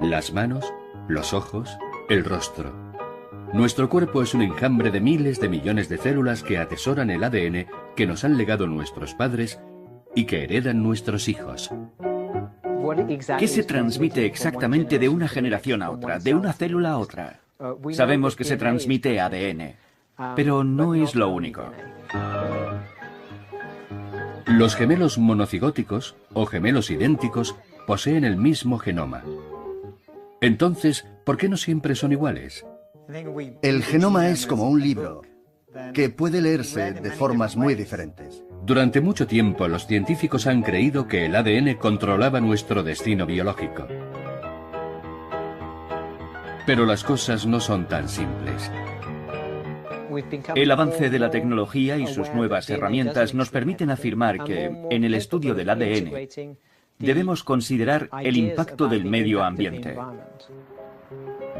las manos, los ojos, el rostro. Nuestro cuerpo es un enjambre de miles de millones de células que atesoran el ADN que nos han legado nuestros padres y que heredan nuestros hijos. ¿Qué se transmite exactamente de una generación a otra, de una célula a otra? Sabemos que se transmite ADN, pero no es lo único. Los gemelos monocigóticos o gemelos idénticos poseen el mismo genoma. Entonces, ¿por qué no siempre son iguales? El genoma es como un libro que puede leerse de formas muy diferentes. Durante mucho tiempo los científicos han creído que el ADN controlaba nuestro destino biológico. Pero las cosas no son tan simples. El avance de la tecnología y sus nuevas herramientas nos permiten afirmar que, en el estudio del ADN, debemos considerar el impacto del medio ambiente.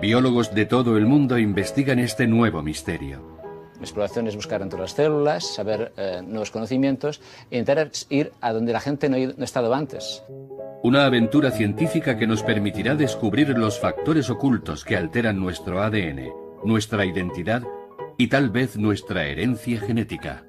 Biólogos de todo el mundo investigan este nuevo misterio. La exploración es buscar entre las células, saber nuevos conocimientos e intentar ir a donde la gente no ha estado antes. Una aventura científica que nos permitirá descubrir los factores ocultos que alteran nuestro ADN, nuestra identidad y tal vez nuestra herencia genética.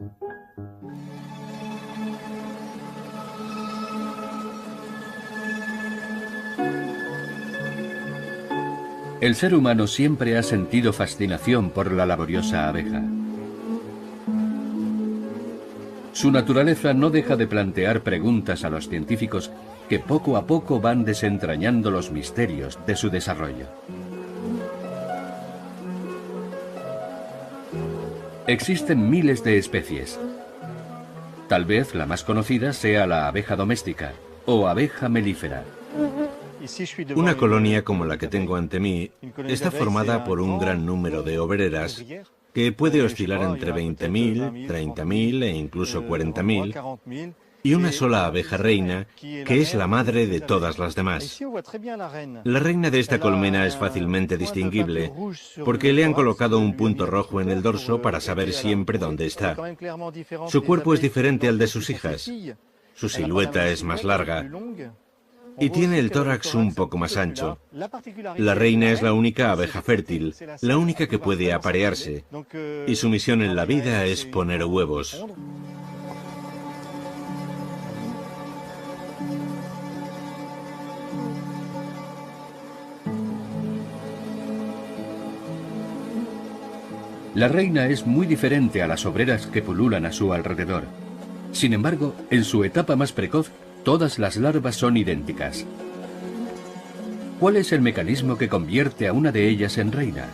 El ser humano siempre ha sentido fascinación por la laboriosa abeja. Su naturaleza no deja de plantear preguntas a los científicos que poco a poco van desentrañando los misterios de su desarrollo. Existen miles de especies. Tal vez la más conocida sea la abeja doméstica o abeja melífera. Una colonia como la que tengo ante mí está formada por un gran número de obreras que puede oscilar entre 20.000, 30.000 e incluso 40.000, y una sola abeja reina que es la madre de todas las demás. La reina de esta colmena es fácilmente distinguible porque le han colocado un punto rojo en el dorso para saber siempre dónde está. Su cuerpo es diferente al de sus hijas. Su silueta es más larga y tiene el tórax un poco más ancho. La reina es la única abeja fértil, la única que puede aparearse, y su misión en la vida es poner huevos. La reina es muy diferente a las obreras que pululan a su alrededor. Sin embargo, en su etapa más precoz, todas las larvas son idénticas. ¿Cuál es el mecanismo que convierte a una de ellas en reina?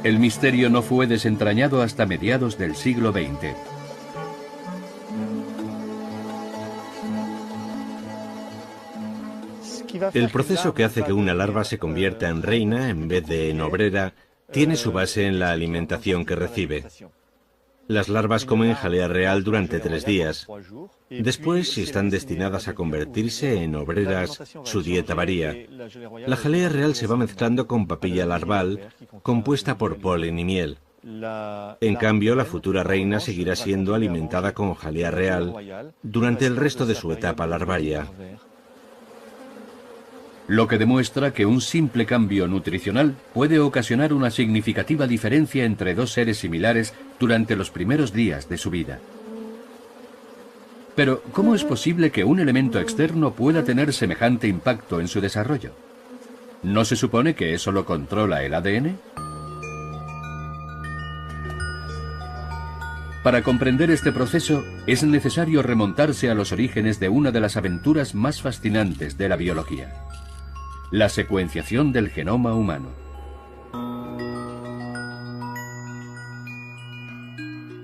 El misterio no fue desentrañado hasta mediados del siglo XX. El proceso que hace que una larva se convierta en reina en vez de en obrera tiene su base en la alimentación que recibe. Las larvas comen jalea real durante 3 días. Después, si están destinadas a convertirse en obreras, su dieta varía. La jalea real se va mezclando con papilla larval, compuesta por polen y miel. En cambio, la futura reina seguirá siendo alimentada con jalea real durante el resto de su etapa larvaria. Lo que demuestra que un simple cambio nutricional puede ocasionar una significativa diferencia entre dos seres similares durante los primeros días de su vida. Pero, ¿cómo es posible que un elemento externo pueda tener semejante impacto en su desarrollo? ¿No se supone que eso lo controla el ADN? Para comprender este proceso, es necesario remontarse a los orígenes de una de las aventuras más fascinantes de la biología: la secuenciación del genoma humano.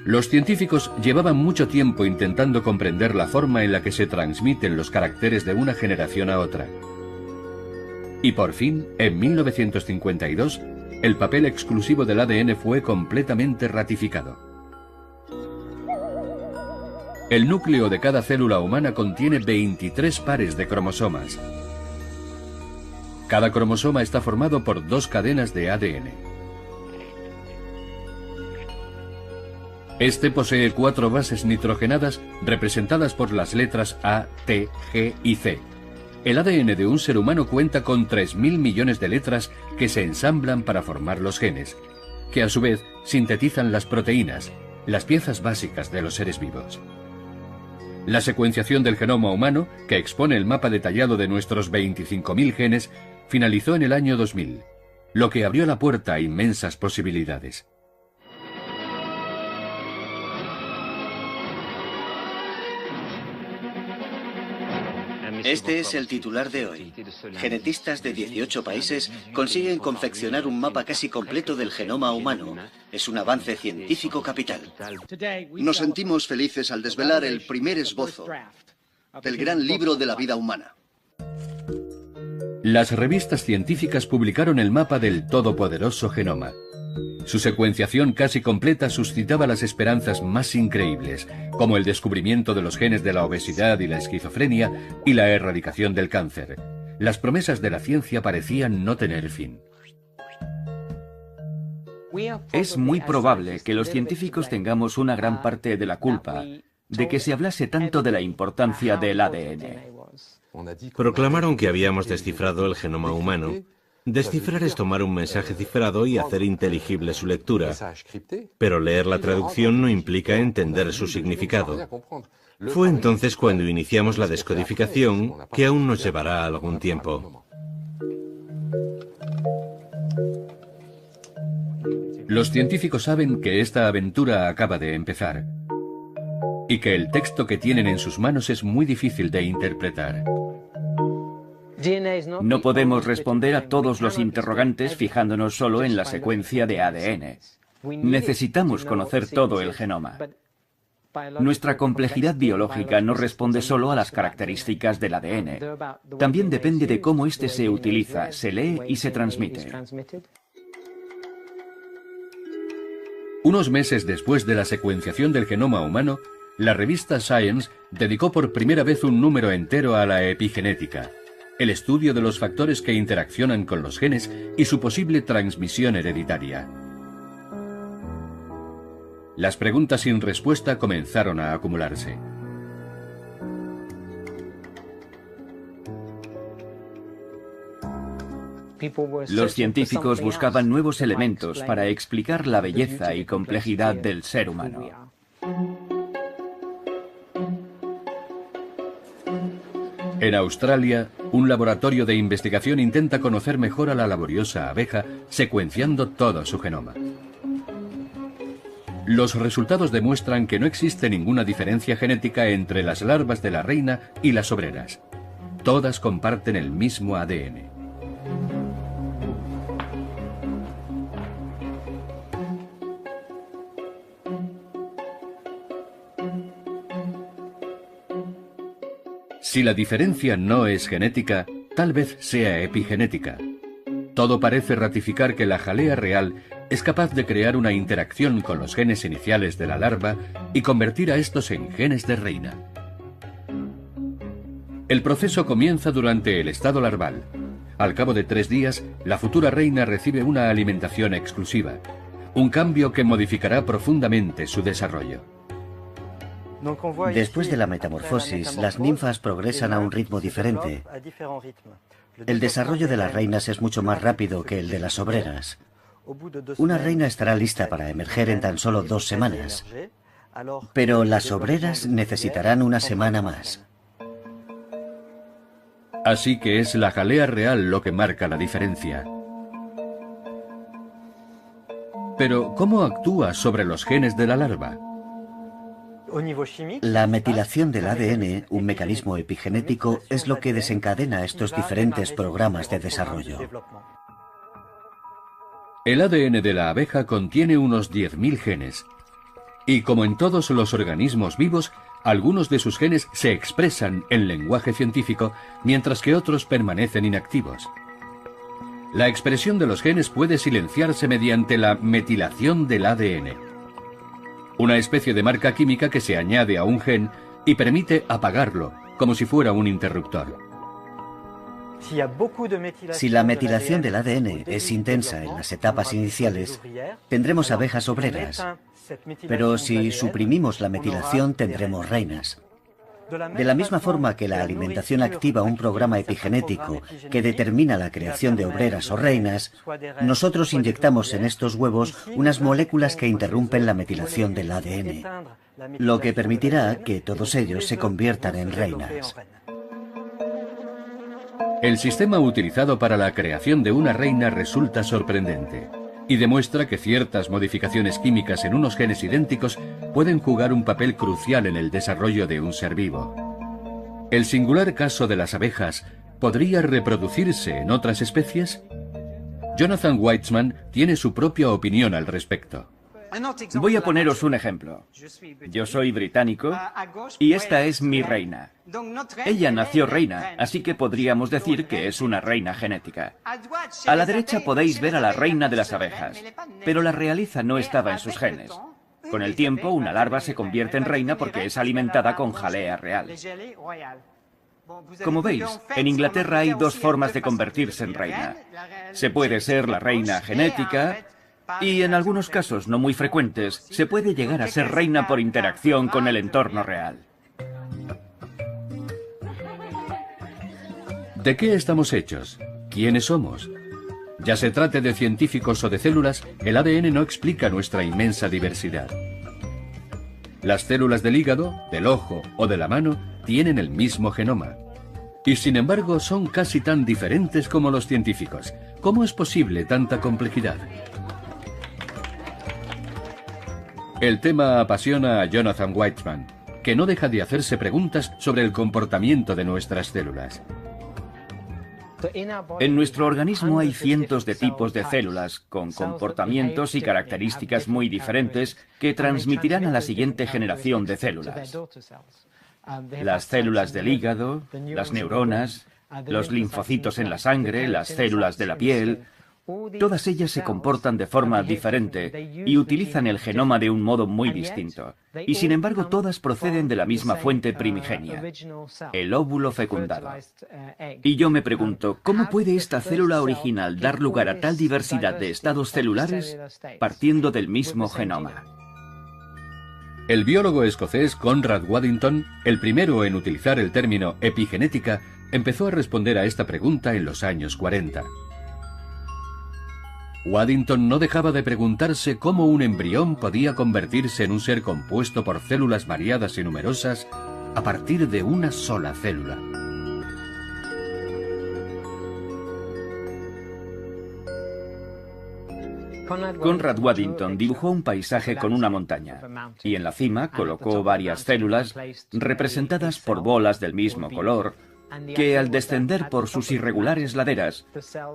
Los científicos llevaban mucho tiempo intentando comprender la forma en la que se transmiten los caracteres de una generación a otra. Y por fin, en 1952, el papel exclusivo del ADN fue completamente ratificado. El núcleo de cada célula humana contiene 23 pares de cromosomas. Cada cromosoma está formado por 2 cadenas de ADN. Este posee 4 bases nitrogenadas representadas por las letras A, T, G y C. El ADN de un ser humano cuenta con 3.000 millones de letras que se ensamblan para formar los genes, que a su vez sintetizan las proteínas, las piezas básicas de los seres vivos. La secuenciación del genoma humano, que expone el mapa detallado de nuestros 25.000 genes, finalizó en el año 2000, lo que abrió la puerta a inmensas posibilidades. Este es el titular de hoy. Genetistas de 18 países consiguen confeccionar un mapa casi completo del genoma humano. Es un avance científico capital. Nos sentimos felices al desvelar el primer esbozo del gran libro de la vida humana. Las revistas científicas publicaron el mapa del todopoderoso genoma. Su secuenciación casi completa suscitaba las esperanzas más increíbles, como el descubrimiento de los genes de la obesidad y la esquizofrenia y la erradicación del cáncer. Las promesas de la ciencia parecían no tener fin. Es muy probable que los científicos tengamos una gran parte de la culpa de que se hablase tanto de la importancia del ADN. Proclamaron que habíamos descifrado el genoma humano. Descifrar es tomar un mensaje cifrado y hacer inteligible su lectura, pero leer la traducción no implica entender su significado. Fue entonces cuando iniciamos la descodificación, que aún nos llevará algún tiempo. Los científicos saben que esta aventura acaba de empezar y que el texto que tienen en sus manos es muy difícil de interpretar. No podemos responder a todos los interrogantes fijándonos solo en la secuencia de ADN. Necesitamos conocer todo el genoma. Nuestra complejidad biológica no responde solo a las características del ADN. También depende de cómo éste se utiliza, se lee y se transmite. Unos meses después de la secuenciación del genoma humano, la revista Science dedicó por primera vez un número entero a la epigenética, el estudio de los factores que interaccionan con los genes y su posible transmisión hereditaria. Las preguntas sin respuesta comenzaron a acumularse. Los científicos buscaban nuevos elementos para explicar la belleza y complejidad del ser humano. En Australia, un laboratorio de investigación intenta conocer mejor a la laboriosa abeja, secuenciando todo su genoma. Los resultados demuestran que no existe ninguna diferencia genética entre las larvas de la reina y las obreras. Todas comparten el mismo ADN. Si la diferencia no es genética, tal vez sea epigenética. Todo parece ratificar que la jalea real es capaz de crear una interacción con los genes iniciales de la larva y convertir a estos en genes de reina. El proceso comienza durante el estado larval. Al cabo de 3 días, la futura reina recibe una alimentación exclusiva, un cambio que modificará profundamente su desarrollo. Después de la metamorfosis, las ninfas progresan a un ritmo diferente. El desarrollo de las reinas es mucho más rápido que el de las obreras. Una reina estará lista para emerger en tan solo 2 semanas, pero las obreras necesitarán una semana más. Así que es la jalea real lo que marca la diferencia. Pero, ¿cómo actúa sobre los genes de la larva? La metilación del ADN, un mecanismo epigenético, es lo que desencadena estos diferentes programas de desarrollo. El ADN de la abeja contiene unos 10.000 genes. Y como en todos los organismos vivos, algunos de sus genes se expresan en lenguaje científico, mientras que otros permanecen inactivos. La expresión de los genes puede silenciarse mediante la metilación del ADN. Una especie de marca química que se añade a un gen y permite apagarlo, como si fuera un interruptor. Si la metilación del ADN es intensa en las etapas iniciales, tendremos abejas obreras, pero si suprimimos la metilación tendremos reinas. De la misma forma que la alimentación activa un programa epigenético que determina la creación de obreras o reinas, nosotros inyectamos en estos huevos unas moléculas que interrumpen la metilación del ADN, lo que permitirá que todos ellos se conviertan en reinas. El sistema utilizado para la creación de una reina resulta sorprendente y demuestra que ciertas modificaciones químicas en unos genes idénticos pueden jugar un papel crucial en el desarrollo de un ser vivo. ¿El singular caso de las abejas podría reproducirse en otras especies? Jonathan Weitzman tiene su propia opinión al respecto. Voy a poneros un ejemplo. Yo soy británico y esta es mi reina. Ella nació reina, así que podríamos decir que es una reina genética. A la derecha podéis ver a la reina de las abejas, pero la realiza no estaba en sus genes. Con el tiempo, una larva se convierte en reina porque es alimentada con jalea real. Como veis, en Inglaterra hay dos formas de convertirse en reina. Se puede ser la reina genética y, en algunos casos no muy frecuentes, se puede llegar a ser reina por interacción con el entorno real. ¿De qué estamos hechos? ¿Quiénes somos? Ya se trate de científicos o de células, el ADN no explica nuestra inmensa diversidad. Las células del hígado, del ojo o de la mano tienen el mismo genoma. Y sin embargo son casi tan diferentes como los científicos. ¿Cómo es posible tanta complejidad? El tema apasiona a Jonathan Weitzman, que no deja de hacerse preguntas sobre el comportamiento de nuestras células. En nuestro organismo hay cientos de tipos de células con comportamientos y características muy diferentes que transmitirán a la siguiente generación de células. Las células del hígado, las neuronas, los linfocitos en la sangre, las células de la piel, todas ellas se comportan de forma diferente y utilizan el genoma de un modo muy distinto. Y sin embargo, todas proceden de la misma fuente primigenia, el óvulo fecundado. Y yo me pregunto, ¿cómo puede esta célula original dar lugar a tal diversidad de estados celulares partiendo del mismo genoma? El biólogo escocés Conrad Waddington, el primero en utilizar el término epigenética, empezó a responder a esta pregunta en los años 40. Waddington no dejaba de preguntarse cómo un embrión podía convertirse en un ser compuesto por células variadas y numerosas a partir de una sola célula. Conrad Waddington dibujó un paisaje con una montaña y en la cima colocó varias células representadas por bolas del mismo color que al descender por sus irregulares laderas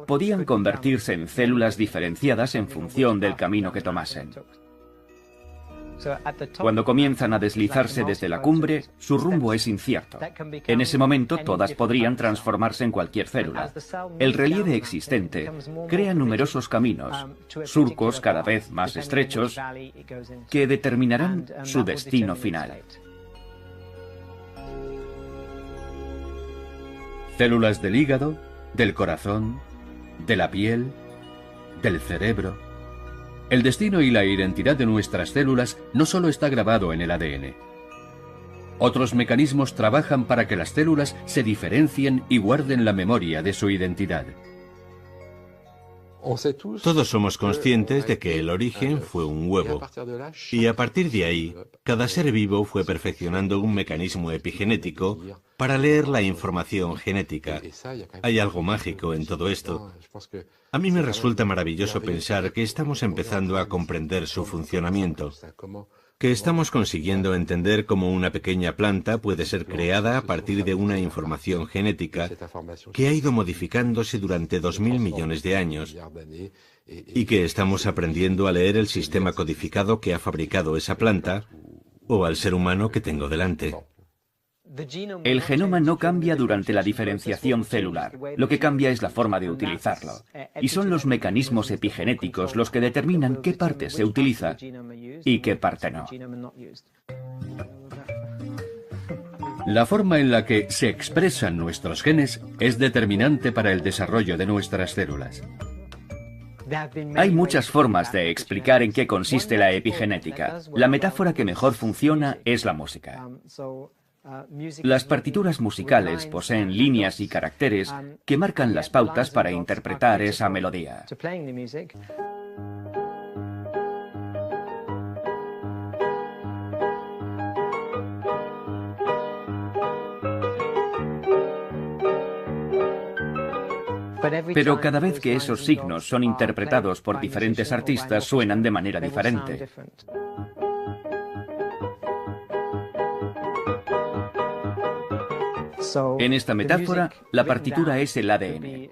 podían convertirse en células diferenciadas en función del camino que tomasen. Cuando comienzan a deslizarse desde la cumbre, su rumbo es incierto. En ese momento todas podrían transformarse en cualquier célula. El relieve existente crea numerosos caminos, surcos cada vez más estrechos, que determinarán su destino final. Células del hígado, del corazón, de la piel, del cerebro. El destino y la identidad de nuestras células no solo está grabado en el ADN. Otros mecanismos trabajan para que las células se diferencien y guarden la memoria de su identidad. Todos somos conscientes de que el origen fue un huevo, y a partir de ahí, cada ser vivo fue perfeccionando un mecanismo epigenético para leer la información genética. Hay algo mágico en todo esto. A mí me resulta maravilloso pensar que estamos empezando a comprender su funcionamiento, que estamos consiguiendo entender cómo una pequeña planta puede ser creada a partir de una información genética que ha ido modificándose durante 2000 millones de años y que estamos aprendiendo a leer el sistema codificado que ha fabricado esa planta o al ser humano que tengo delante. El genoma no cambia durante la diferenciación celular. Lo que cambia es la forma de utilizarlo. Y son los mecanismos epigenéticos los que determinan qué parte se utiliza y qué parte no. La forma en la que se expresan nuestros genes es determinante para el desarrollo de nuestras células. Hay muchas formas de explicar en qué consiste la epigenética. La metáfora que mejor funciona es la música. Las partituras musicales poseen líneas y caracteres que marcan las pautas para interpretar esa melodía. Pero cada vez que esos signos son interpretados por diferentes artistas, suenan de manera diferente. En esta metáfora, la partitura es el ADN.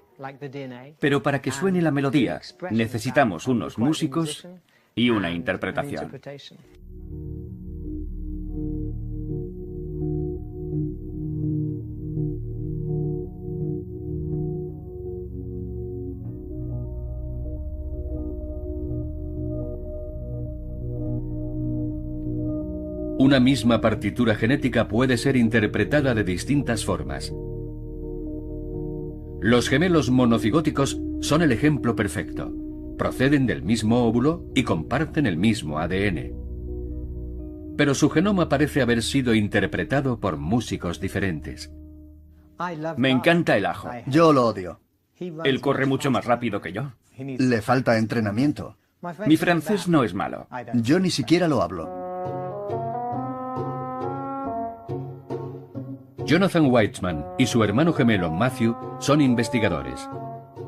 Pero para que suene la melodía, necesitamos unos músicos y una interpretación. Una misma partitura genética puede ser interpretada de distintas formas. Los gemelos monocigóticos son el ejemplo perfecto. Proceden del mismo óvulo y comparten el mismo ADN. Pero su genoma parece haber sido interpretado por músicos diferentes. Me encanta el ajo. Yo lo odio. Él corre mucho más rápido que yo. Le falta entrenamiento. Mi francés no es malo. Yo ni siquiera lo hablo. Jonathan Weitzman y su hermano gemelo Matthew son investigadores.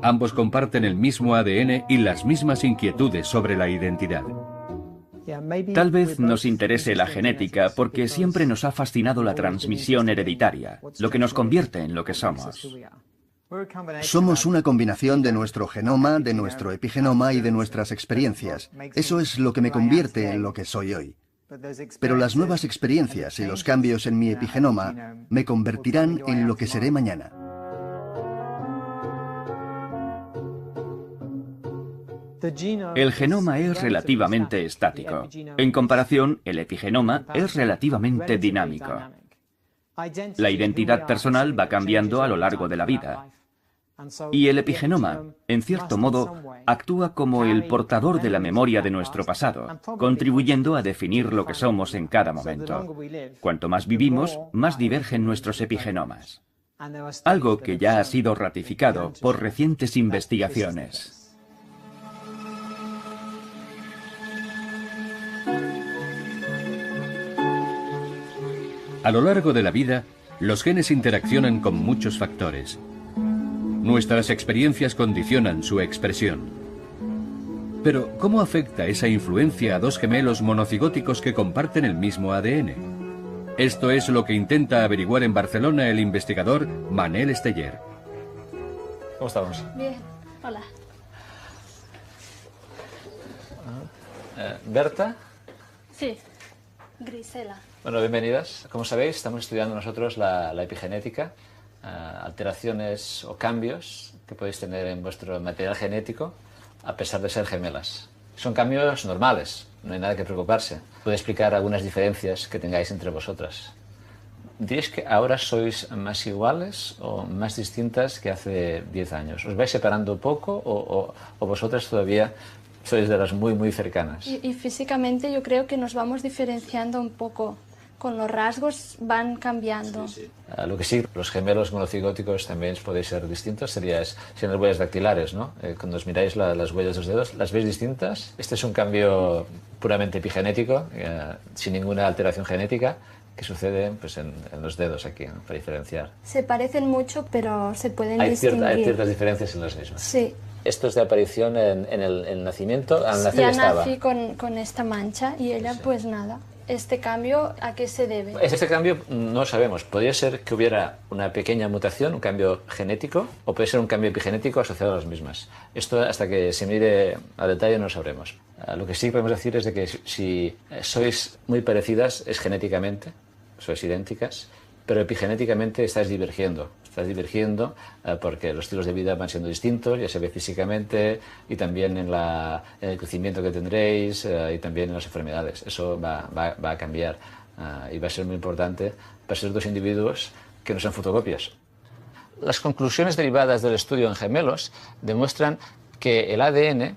Ambos comparten el mismo ADN y las mismas inquietudes sobre la identidad. Tal vez nos interese la genética porque siempre nos ha fascinado la transmisión hereditaria, lo que nos convierte en lo que somos. Somos una combinación de nuestro genoma, de nuestro epigenoma y de nuestras experiencias. Eso es lo que me convierte en lo que soy hoy. Pero las nuevas experiencias y los cambios en mi epigenoma me convertirán en lo que seré mañana. El genoma es relativamente estático. En comparación, el epigenoma es relativamente dinámico. La identidad personal va cambiando a lo largo de la vida. Y el epigenoma, en cierto modo, actúa como el portador de la memoria de nuestro pasado, contribuyendo a definir lo que somos en cada momento. Cuanto más vivimos, más divergen nuestros epigenomas. Algo que ya ha sido ratificado por recientes investigaciones. A lo largo de la vida, los genes interaccionan con muchos factores. Nuestras experiencias condicionan su expresión. Pero, ¿cómo afecta esa influencia a dos gemelos monocigóticos que comparten el mismo ADN? Esto es lo que intenta averiguar en Barcelona el investigador Manel Esteller. ¿Cómo estamos? Bien, hola. ¿Berta? Sí, Grisela. Bueno, bienvenidas. Como sabéis, estamos estudiando nosotros la epigenética, alteraciones o cambios que podéis tener en vuestro material genético a pesar de ser gemelas. Son cambios normales, no hay nada que preocuparse. Puedo explicar algunas diferencias que tengáis entre vosotras. ¿Diréis que ahora sois más iguales o más distintas que hace 10 años? ¿Os vais separando poco o vosotras todavía sois de las muy cercanas? Y físicamente yo creo que nos vamos diferenciando un poco. Con los rasgos van cambiando. Sí. Lo que sí, los gemelos monocigóticos también podéis ser distintos, son las huellas dactilares, ¿no? Cuando os miráis las huellas de los dedos, ¿las veis distintas? Este es un cambio puramente epigenético, sin ninguna alteración genética, que sucede pues, en los dedos aquí, ¿no? Para diferenciar. Se parecen mucho, pero se pueden distinguir. Hay ciertas diferencias en las mismas. Sí. Esto es de aparición en el nacimiento, al nacer ya estaba. nací con esta mancha y ella pues nada. ¿Este cambio a qué se debe? Este cambio no sabemos. Podría ser que hubiera una pequeña mutación, un cambio genético, o puede ser un cambio epigenético asociado a las mismas. Esto, hasta que se mire a detalle, no lo sabremos. Lo que sí podemos decir es de que si sois muy parecidas, es genéticamente, sois idénticas, pero epigenéticamente estáis divergiendo. Estás divergiendo porque los estilos de vida van siendo distintos, ya se ve físicamente y también en el crecimiento que tendréis y también en las enfermedades. Eso va a cambiar. y va a ser muy importante para esos dos individuos que no son fotocopias. Las conclusiones derivadas del estudio en gemelos demuestran que el ADN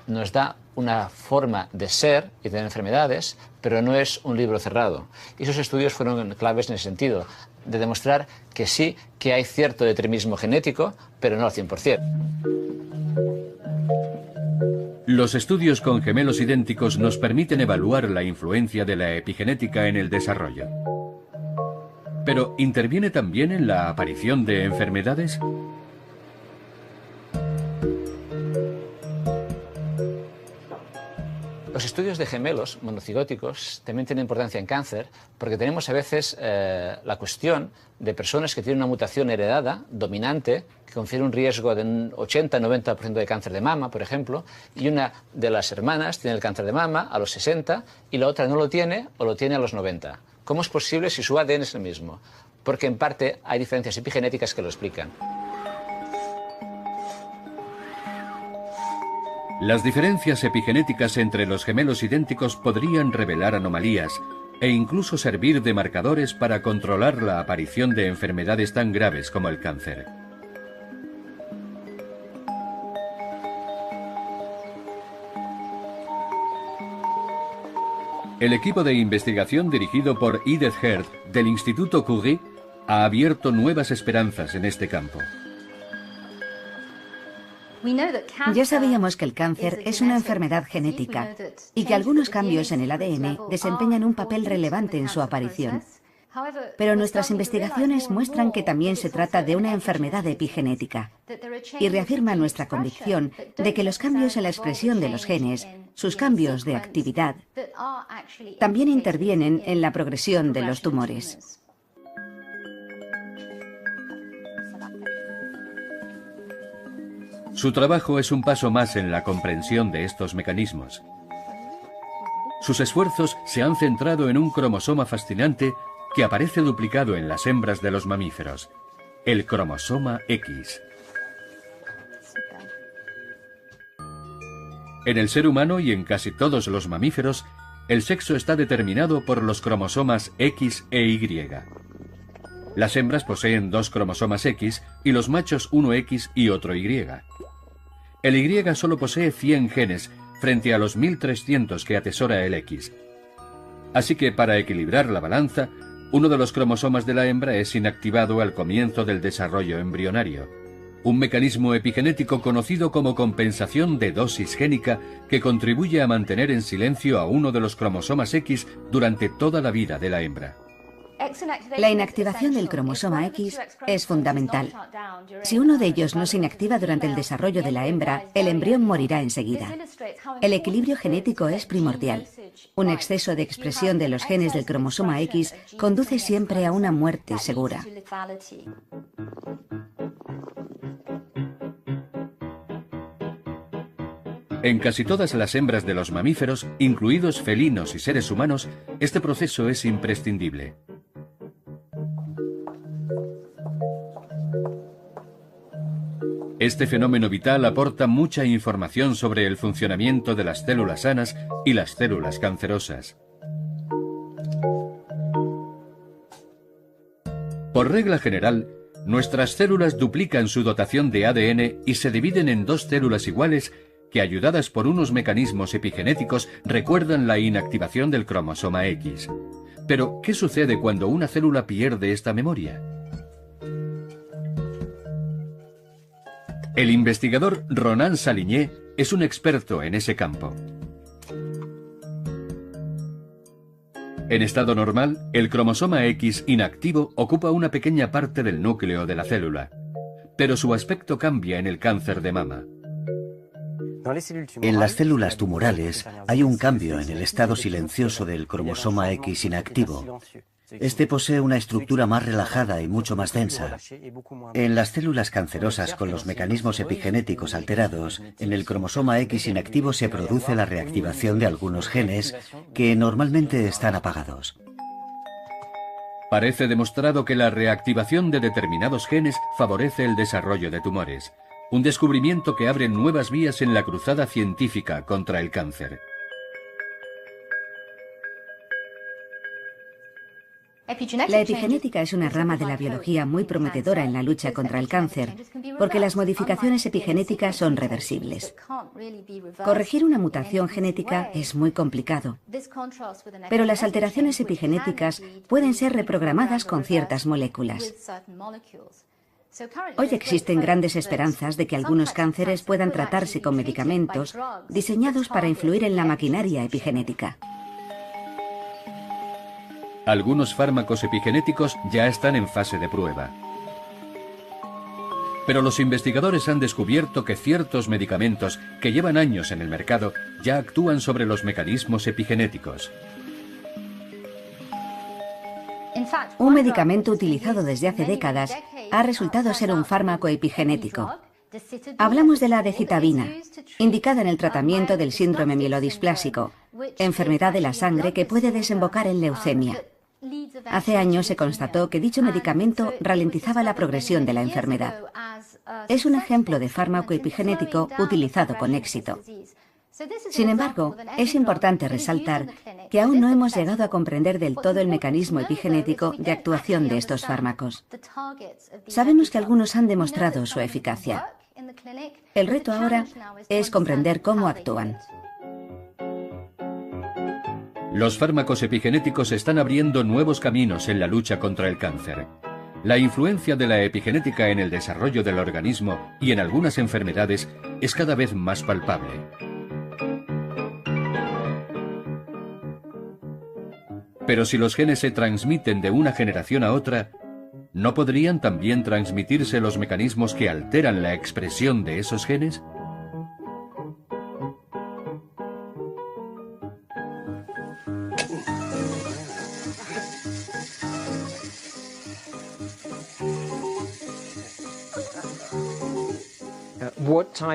nos da una forma de ser y tener enfermedades, pero no es un libro cerrado. Y esos estudios fueron claves en el sentido de demostrar que sí, que hay cierto determinismo genético, pero no al 100%. Los estudios con gemelos idénticos nos permiten evaluar la influencia de la epigenética en el desarrollo. Pero, ¿interviene también en la aparición de enfermedades? Los estudios de gemelos monocigóticos también tienen importancia en cáncer porque tenemos a veces la cuestión de personas que tienen una mutación heredada, dominante, que confiere un riesgo de un 80-90% de cáncer de mama, por ejemplo, y una de las hermanas tiene el cáncer de mama a los 60 y la otra no lo tiene o lo tiene a los 90. ¿Cómo es posible si su ADN es el mismo? Porque en parte hay diferencias epigenéticas que lo explican. Las diferencias epigenéticas entre los gemelos idénticos podrían revelar anomalías e incluso servir de marcadores para controlar la aparición de enfermedades tan graves como el cáncer. El equipo de investigación dirigido por Edith Heard del Instituto Curie ha abierto nuevas esperanzas en este campo. Ya sabíamos que el cáncer es una enfermedad genética y que algunos cambios en el ADN desempeñan un papel relevante en su aparición. Pero nuestras investigaciones muestran que también se trata de una enfermedad epigenética y reafirma nuestra convicción de que los cambios en la expresión de los genes, sus cambios de actividad, también intervienen en la progresión de los tumores. Su trabajo es un paso más en la comprensión de estos mecanismos. Sus esfuerzos se han centrado en un cromosoma fascinante que aparece duplicado en las hembras de los mamíferos, el cromosoma X. En el ser humano y en casi todos los mamíferos, el sexo está determinado por los cromosomas X e Y. Las hembras poseen 2 cromosomas X y los machos uno X y otro Y. El Y solo posee 100 genes frente a los 1300 que atesora el X. Así que para equilibrar la balanza, uno de los cromosomas de la hembra es inactivado al comienzo del desarrollo embrionario. Un mecanismo epigenético conocido como compensación de dosis génica que contribuye a mantener en silencio a uno de los cromosomas X durante toda la vida de la hembra. La inactivación del cromosoma X es fundamental. Si uno de ellos no se inactiva durante el desarrollo de la hembra, el embrión morirá enseguida. El equilibrio genético es primordial. Un exceso de expresión de los genes del cromosoma X conduce siempre a una muerte segura. En casi todas las hembras de los mamíferos, incluidos felinos y seres humanos, este proceso es imprescindible. Este fenómeno vital aporta mucha información sobre el funcionamiento de las células sanas y las células cancerosas. Por regla general, nuestras células duplican su dotación de ADN y se dividen en 2 células iguales que, ayudadas por unos mecanismos epigenéticos, recuerdan la inactivación del cromosoma X. Pero, ¿qué sucede cuando una célula pierde esta memoria? El investigador Ronan Saligné es un experto en ese campo. En estado normal, el cromosoma X inactivo ocupa una pequeña parte del núcleo de la célula, pero su aspecto cambia en el cáncer de mama. En las células tumorales hay un cambio en el estado silencioso del cromosoma X inactivo. Este posee una estructura más relajada y mucho más densa. En las células cancerosas con los mecanismos epigenéticos alterados, en el cromosoma X inactivo se produce la reactivación de algunos genes que normalmente están apagados. Parece demostrado que la reactivación de determinados genes favorece el desarrollo de tumores, un descubrimiento que abre nuevas vías en la cruzada científica contra el cáncer. La epigenética es una rama de la biología muy prometedora en la lucha contra el cáncer, porque las modificaciones epigenéticas son reversibles. Corregir una mutación genética es muy complicado, pero las alteraciones epigenéticas pueden ser reprogramadas con ciertas moléculas. Hoy existen grandes esperanzas de que algunos cánceres puedan tratarse con medicamentos diseñados para influir en la maquinaria epigenética. Algunos fármacos epigenéticos ya están en fase de prueba. Pero los investigadores han descubierto que ciertos medicamentos que llevan años en el mercado ya actúan sobre los mecanismos epigenéticos. Un medicamento utilizado desde hace décadas ha resultado ser un fármaco epigenético. Hablamos de la decitabina, indicada en el tratamiento del síndrome mielodisplásico, enfermedad de la sangre que puede desembocar en leucemia. Hace años se constató que dicho medicamento ralentizaba la progresión de la enfermedad. Es un ejemplo de fármaco epigenético utilizado con éxito. Sin embargo, es importante resaltar que aún no hemos llegado a comprender del todo el mecanismo epigenético de actuación de estos fármacos. Sabemos que algunos han demostrado su eficacia. El reto ahora es comprender cómo actúan. Los fármacos epigenéticos están abriendo nuevos caminos en la lucha contra el cáncer. La influencia de la epigenética en el desarrollo del organismo y en algunas enfermedades es cada vez más palpable. Pero si los genes se transmiten de una generación a otra, ¿no podrían también transmitirse los mecanismos que alteran la expresión de esos genes?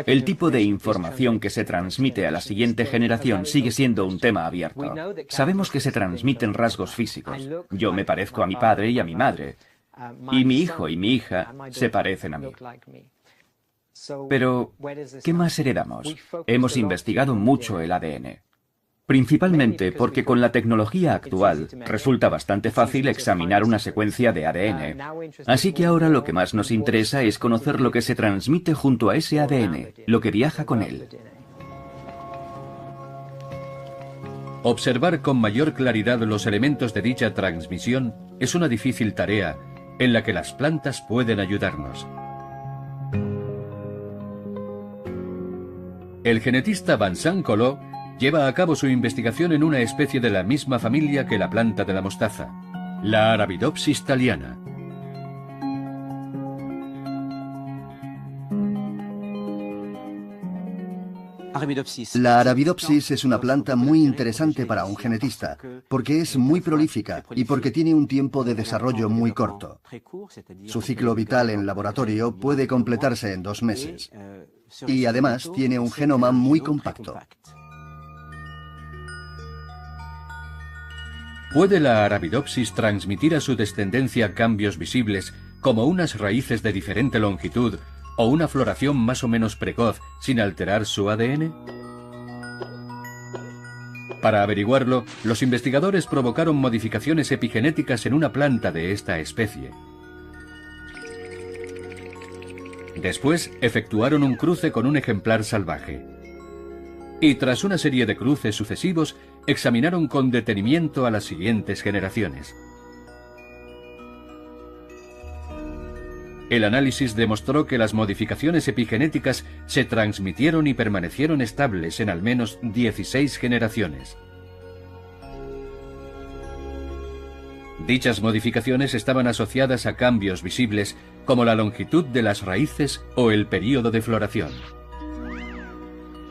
El tipo de información que se transmite a la siguiente generación sigue siendo un tema abierto. Sabemos que se transmiten rasgos físicos. Yo me parezco a mi padre y a mi madre, y mi hijo y mi hija se parecen a mí. Pero, ¿qué más heredamos? Hemos investigado mucho el ADN. Principalmente porque con la tecnología actual resulta bastante fácil examinar una secuencia de ADN. Así que ahora lo que más nos interesa es conocer lo que se transmite junto a ese ADN, lo que viaja con él. Observar con mayor claridad los elementos de dicha transmisión es una difícil tarea en la que las plantas pueden ayudarnos. El genetista Vincent Collot lleva a cabo su investigación en una especie de la misma familia que la planta de la mostaza, la Arabidopsis thaliana. La Arabidopsis es una planta muy interesante para un genetista, porque es muy prolífica y porque tiene un tiempo de desarrollo muy corto. Su ciclo vital en laboratorio puede completarse en 2 meses. Y además tiene un genoma muy compacto. ¿Puede la Arabidopsis transmitir a su descendencia cambios visibles como unas raíces de diferente longitud o una floración más o menos precoz sin alterar su ADN? Para averiguarlo, los investigadores provocaron modificaciones epigenéticas en una planta de esta especie. Después efectuaron un cruce con un ejemplar salvaje. Y tras una serie de cruces sucesivos, examinaron con detenimiento a las siguientes generaciones. El análisis demostró que las modificaciones epigenéticas se transmitieron y permanecieron estables en al menos 16 generaciones. Dichas modificaciones estaban asociadas a cambios visibles como la longitud de las raíces o el período de floración.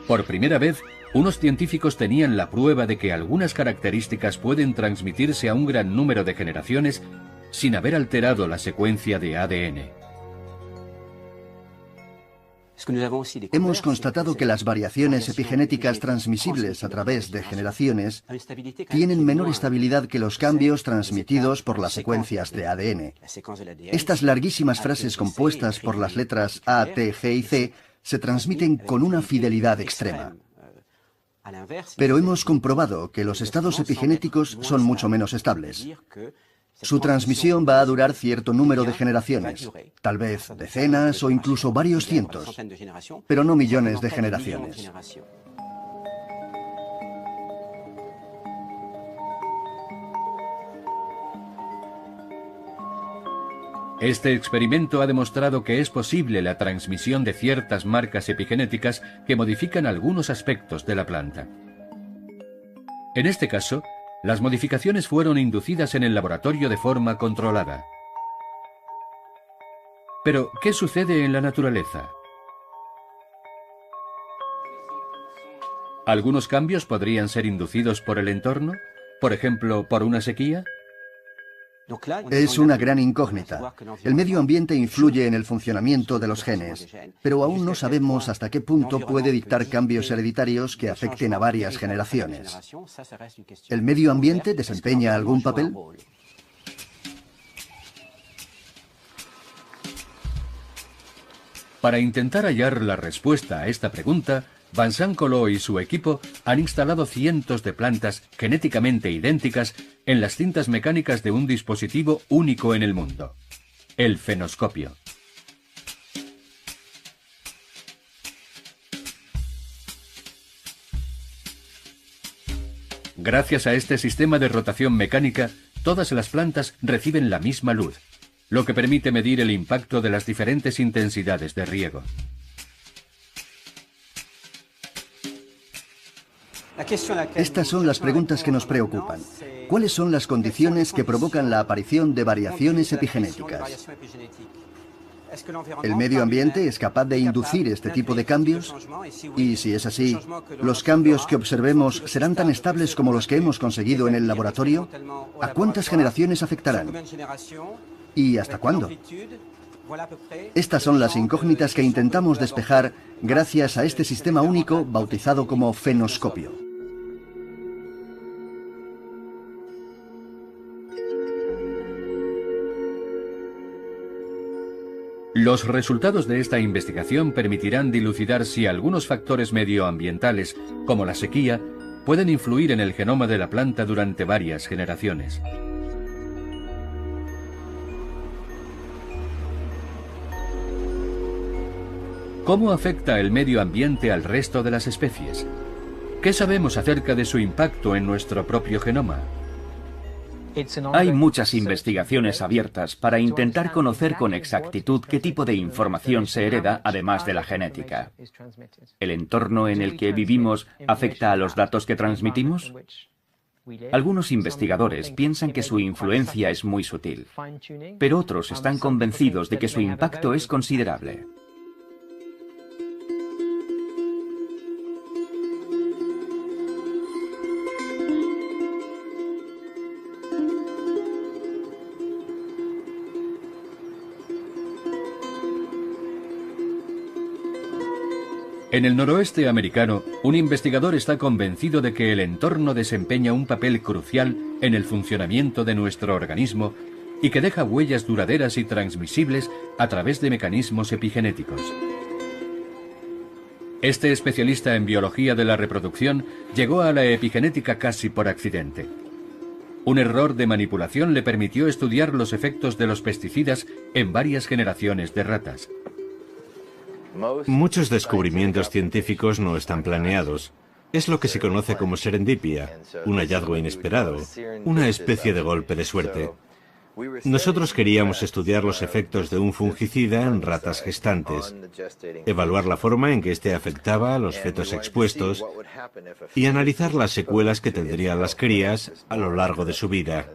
Por primera vez, unos científicos tenían la prueba de que algunas características pueden transmitirse a un gran número de generaciones sin haber alterado la secuencia de ADN. Hemos constatado que las variaciones epigenéticas transmisibles a través de generaciones tienen menor estabilidad que los cambios transmitidos por las secuencias de ADN. Estas larguísimas frases compuestas por las letras A, T, G y C se transmiten con una fidelidad extrema. Pero hemos comprobado que los estados epigenéticos son mucho menos estables. Su transmisión va a durar cierto número de generaciones, tal vez decenas o incluso varios cientos, pero no millones de generaciones. Este experimento ha demostrado que es posible la transmisión de ciertas marcas epigenéticas que modifican algunos aspectos de la planta. En este caso, las modificaciones fueron inducidas en el laboratorio de forma controlada. Pero, ¿qué sucede en la naturaleza? ¿Algunos cambios podrían ser inducidos por el entorno? Por ejemplo, ¿por una sequía? Es una gran incógnita. El medio ambiente influye en el funcionamiento de los genes, pero aún no sabemos hasta qué punto puede dictar cambios hereditarios que afecten a varias generaciones. ¿El medio ambiente desempeña algún papel? Para intentar hallar la respuesta a esta pregunta, Vincent Collot y su equipo han instalado cientos de plantas genéticamente idénticas en las cintas mecánicas de un dispositivo único en el mundo, el fenoscopio. Gracias a este sistema de rotación mecánica, todas las plantas reciben la misma luz, lo que permite medir el impacto de las diferentes intensidades de riego. Estas son las preguntas que nos preocupan. ¿Cuáles son las condiciones que provocan la aparición de variaciones epigenéticas? ¿El medio ambiente es capaz de inducir este tipo de cambios? Y si es así, ¿los cambios que observemos serán tan estables como los que hemos conseguido en el laboratorio? ¿A cuántas generaciones afectarán? ¿Y hasta cuándo? Estas son las incógnitas que intentamos despejar gracias a este sistema único bautizado como fenoscopio. Los resultados de esta investigación permitirán dilucidar si algunos factores medioambientales, como la sequía, pueden influir en el genoma de la planta durante varias generaciones. ¿Cómo afecta el medio ambiente al resto de las especies? ¿Qué sabemos acerca de su impacto en nuestro propio genoma? Hay muchas investigaciones abiertas para intentar conocer con exactitud qué tipo de información se hereda además de la genética. ¿El entorno en el que vivimos afecta a los datos que transmitimos? Algunos investigadores piensan que su influencia es muy sutil, pero otros están convencidos de que su impacto es considerable. En el noroeste americano, un investigador está convencido de que el entorno desempeña un papel crucial en el funcionamiento de nuestro organismo y que deja huellas duraderas y transmisibles a través de mecanismos epigenéticos. Este especialista en biología de la reproducción llegó a la epigenética casi por accidente. Un error de manipulación le permitió estudiar los efectos de los pesticidas en varias generaciones de ratas. Muchos descubrimientos científicos no están planeados. Es lo que se conoce como serendipia, un hallazgo inesperado, una especie de golpe de suerte. Nosotros queríamos estudiar los efectos de un fungicida en ratas gestantes, evaluar la forma en que éste afectaba a los fetos expuestos y analizar las secuelas que tendrían las crías a lo largo de su vida.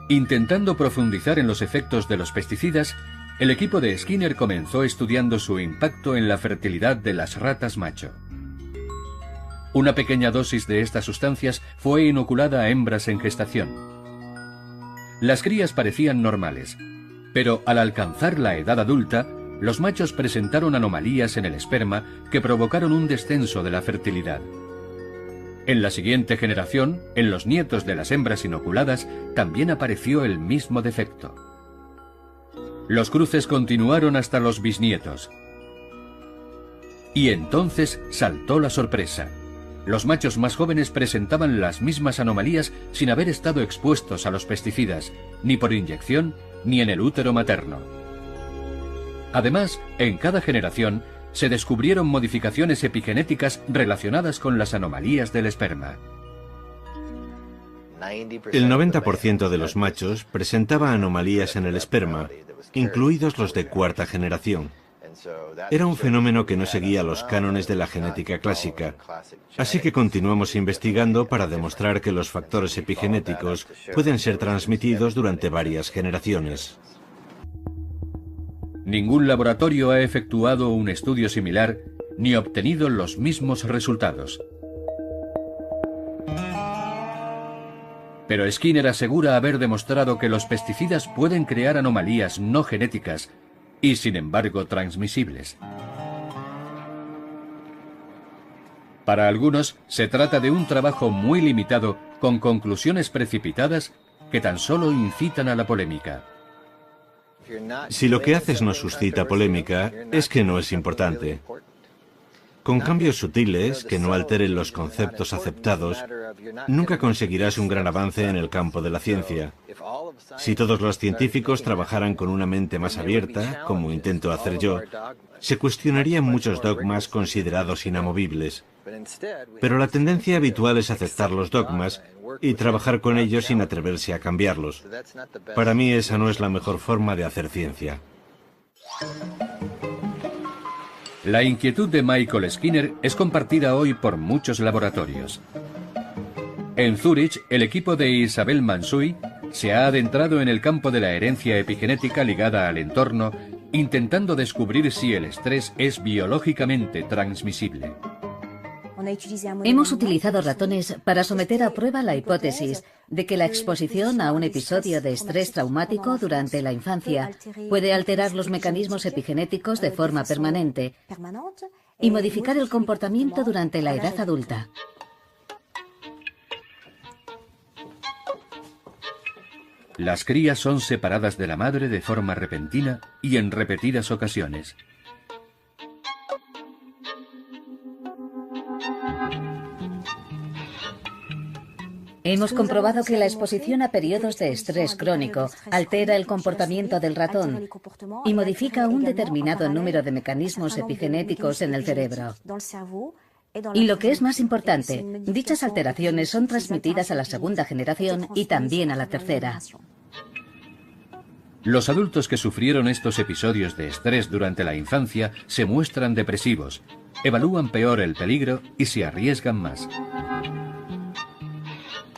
Intentando profundizar en los efectos de los pesticidas, el equipo de Skinner comenzó estudiando su impacto en la fertilidad de las ratas macho. Una pequeña dosis de estas sustancias fue inoculada a hembras en gestación. Las crías parecían normales, pero al alcanzar la edad adulta, los machos presentaron anomalías en el esperma que provocaron un descenso de la fertilidad. En la siguiente generación, en los nietos de las hembras inoculadas, también apareció el mismo defecto. Los cruces continuaron hasta los bisnietos. Y entonces saltó la sorpresa. Los machos más jóvenes presentaban las mismas anomalías sin haber estado expuestos a los pesticidas, ni por inyección, ni en el útero materno. Además, en cada generación se descubrieron modificaciones epigenéticas relacionadas con las anomalías del esperma. El 90% de los machos presentaba anomalías en el esperma, incluidos los de cuarta generación. Era un fenómeno que no seguía los cánones de la genética clásica, así que continuamos investigando para demostrar que los factores epigenéticos pueden ser transmitidos durante varias generaciones. Ningún laboratorio ha efectuado un estudio similar ni obtenido los mismos resultados. Pero Skinner asegura haber demostrado que los pesticidas pueden crear anomalías no genéticas y, sin embargo, transmisibles. Para algunos, se trata de un trabajo muy limitado con conclusiones precipitadas que tan solo incitan a la polémica. Si lo que haces no suscita polémica, es que no es importante. Con cambios sutiles, que no alteren los conceptos aceptados, nunca conseguirás un gran avance en el campo de la ciencia. Si todos los científicos trabajaran con una mente más abierta, como intento hacer yo, se cuestionarían muchos dogmas considerados inamovibles. Pero la tendencia habitual es aceptar los dogmas y trabajar con ellos sin atreverse a cambiarlos. Para mí esa no es la mejor forma de hacer ciencia. La inquietud de Michael Skinner es compartida hoy por muchos laboratorios. En Zúrich, el equipo de Isabel Mansuy se ha adentrado en el campo de la herencia epigenética ligada al entorno, intentando descubrir si el estrés es biológicamente transmisible. Hemos utilizado ratones para someter a prueba la hipótesis de que la exposición a un episodio de estrés traumático durante la infancia puede alterar los mecanismos epigenéticos de forma permanente y modificar el comportamiento durante la edad adulta. Las crías son separadas de la madre de forma repentina y en repetidas ocasiones. Hemos comprobado que la exposición a periodos de estrés crónico altera el comportamiento del ratón y modifica un determinado número de mecanismos epigenéticos en el cerebro. Y lo que es más importante, dichas alteraciones son transmitidas a la segunda generación y también a la tercera. Los adultos que sufrieron estos episodios de estrés durante la infancia se muestran depresivos, evalúan peor el peligro y se arriesgan más.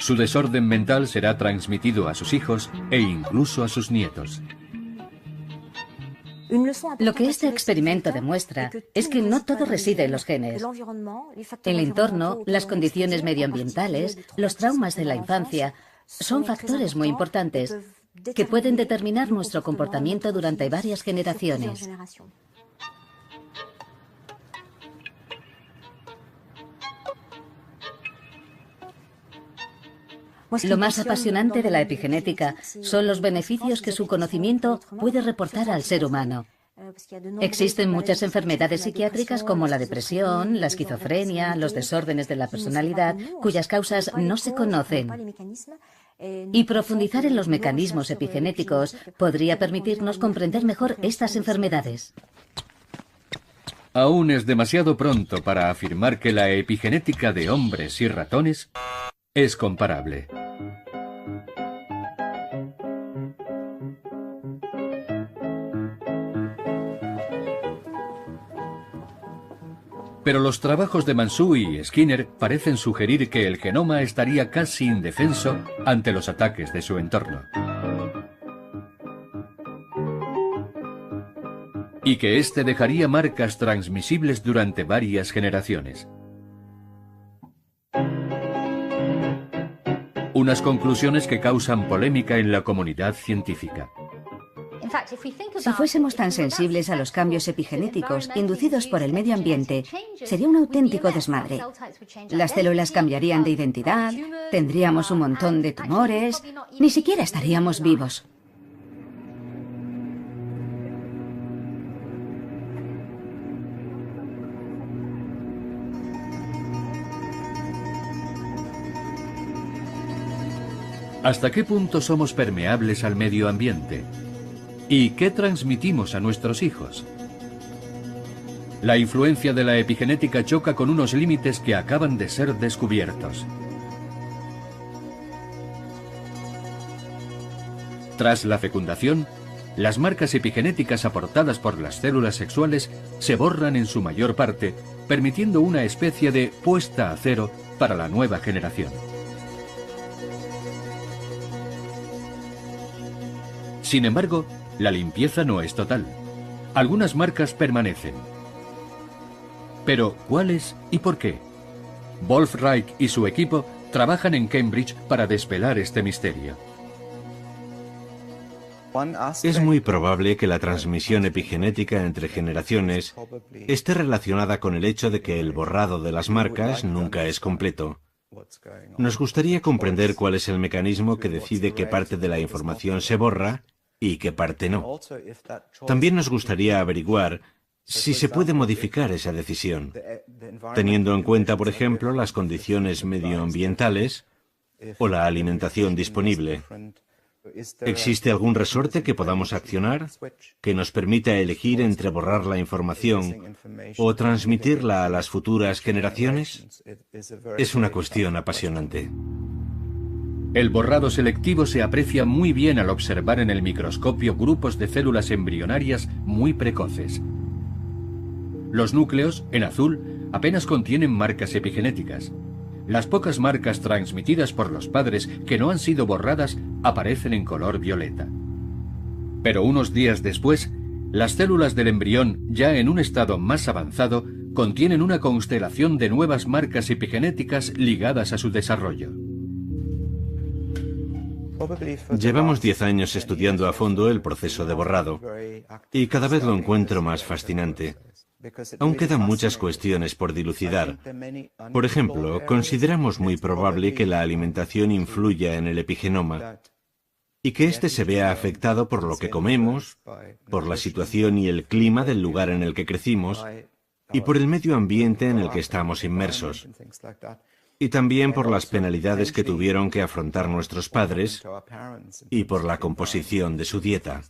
Su desorden mental será transmitido a sus hijos e incluso a sus nietos. Lo que este experimento demuestra es que no todo reside en los genes. El entorno, las condiciones medioambientales, los traumas de la infancia son factores muy importantes que pueden determinar nuestro comportamiento durante varias generaciones. Lo más apasionante de la epigenética son los beneficios que su conocimiento puede reportar al ser humano. Existen muchas enfermedades psiquiátricas como la depresión, la esquizofrenia, los desórdenes de la personalidad, cuyas causas no se conocen. Y profundizar en los mecanismos epigenéticos podría permitirnos comprender mejor estas enfermedades. Aún es demasiado pronto para afirmar que la epigenética de hombres y ratones es comparable. Pero los trabajos de Mansuy y Skinner parecen sugerir que el genoma estaría casi indefenso ante los ataques de su entorno. Y que éste dejaría marcas transmisibles durante varias generaciones. Unas conclusiones que causan polémica en la comunidad científica. Si fuésemos tan sensibles a los cambios epigenéticos inducidos por el medio ambiente, sería un auténtico desmadre. Las células cambiarían de identidad, tendríamos un montón de tumores, ni siquiera estaríamos vivos. ¿Hasta qué punto somos permeables al medio ambiente? ¿Y qué transmitimos a nuestros hijos? La influencia de la epigenética choca con unos límites que acaban de ser descubiertos. Tras la fecundación, las marcas epigenéticas aportadas por las células sexuales se borran en su mayor parte, permitiendo una especie de puesta a cero para la nueva generación. Sin embargo, la limpieza no es total. Algunas marcas permanecen. Pero, ¿cuáles y por qué? Wolf Reich y su equipo trabajan en Cambridge para desvelar este misterio. Es muy probable que la transmisión epigenética entre generaciones esté relacionada con el hecho de que el borrado de las marcas nunca es completo. Nos gustaría comprender cuál es el mecanismo que decide qué parte de la información se borra y qué parte no. También nos gustaría averiguar si se puede modificar esa decisión, teniendo en cuenta, por ejemplo, las condiciones medioambientales o la alimentación disponible. ¿Existe algún resorte que podamos accionar que nos permita elegir entre borrar la información o transmitirla a las futuras generaciones? Es una cuestión apasionante. El borrado selectivo se aprecia muy bien al observar en el microscopio grupos de células embrionarias muy precoces. Los núcleos, en azul, apenas contienen marcas epigenéticas. Las pocas marcas transmitidas por los padres que no han sido borradas aparecen en color violeta. Pero unos días después, las células del embrión, ya en un estado más avanzado, contienen una constelación de nuevas marcas epigenéticas ligadas a su desarrollo. Llevamos 10 años estudiando a fondo el proceso de borrado y cada vez lo encuentro más fascinante. Aún quedan muchas cuestiones por dilucidar. Por ejemplo, consideramos muy probable que la alimentación influya en el epigenoma y que éste se vea afectado por lo que comemos, por la situación y el clima del lugar en el que crecimos y por el medio ambiente en el que estamos inmersos. Y también por las penalidades que tuvieron que afrontar nuestros padres y por la composición de su dieta.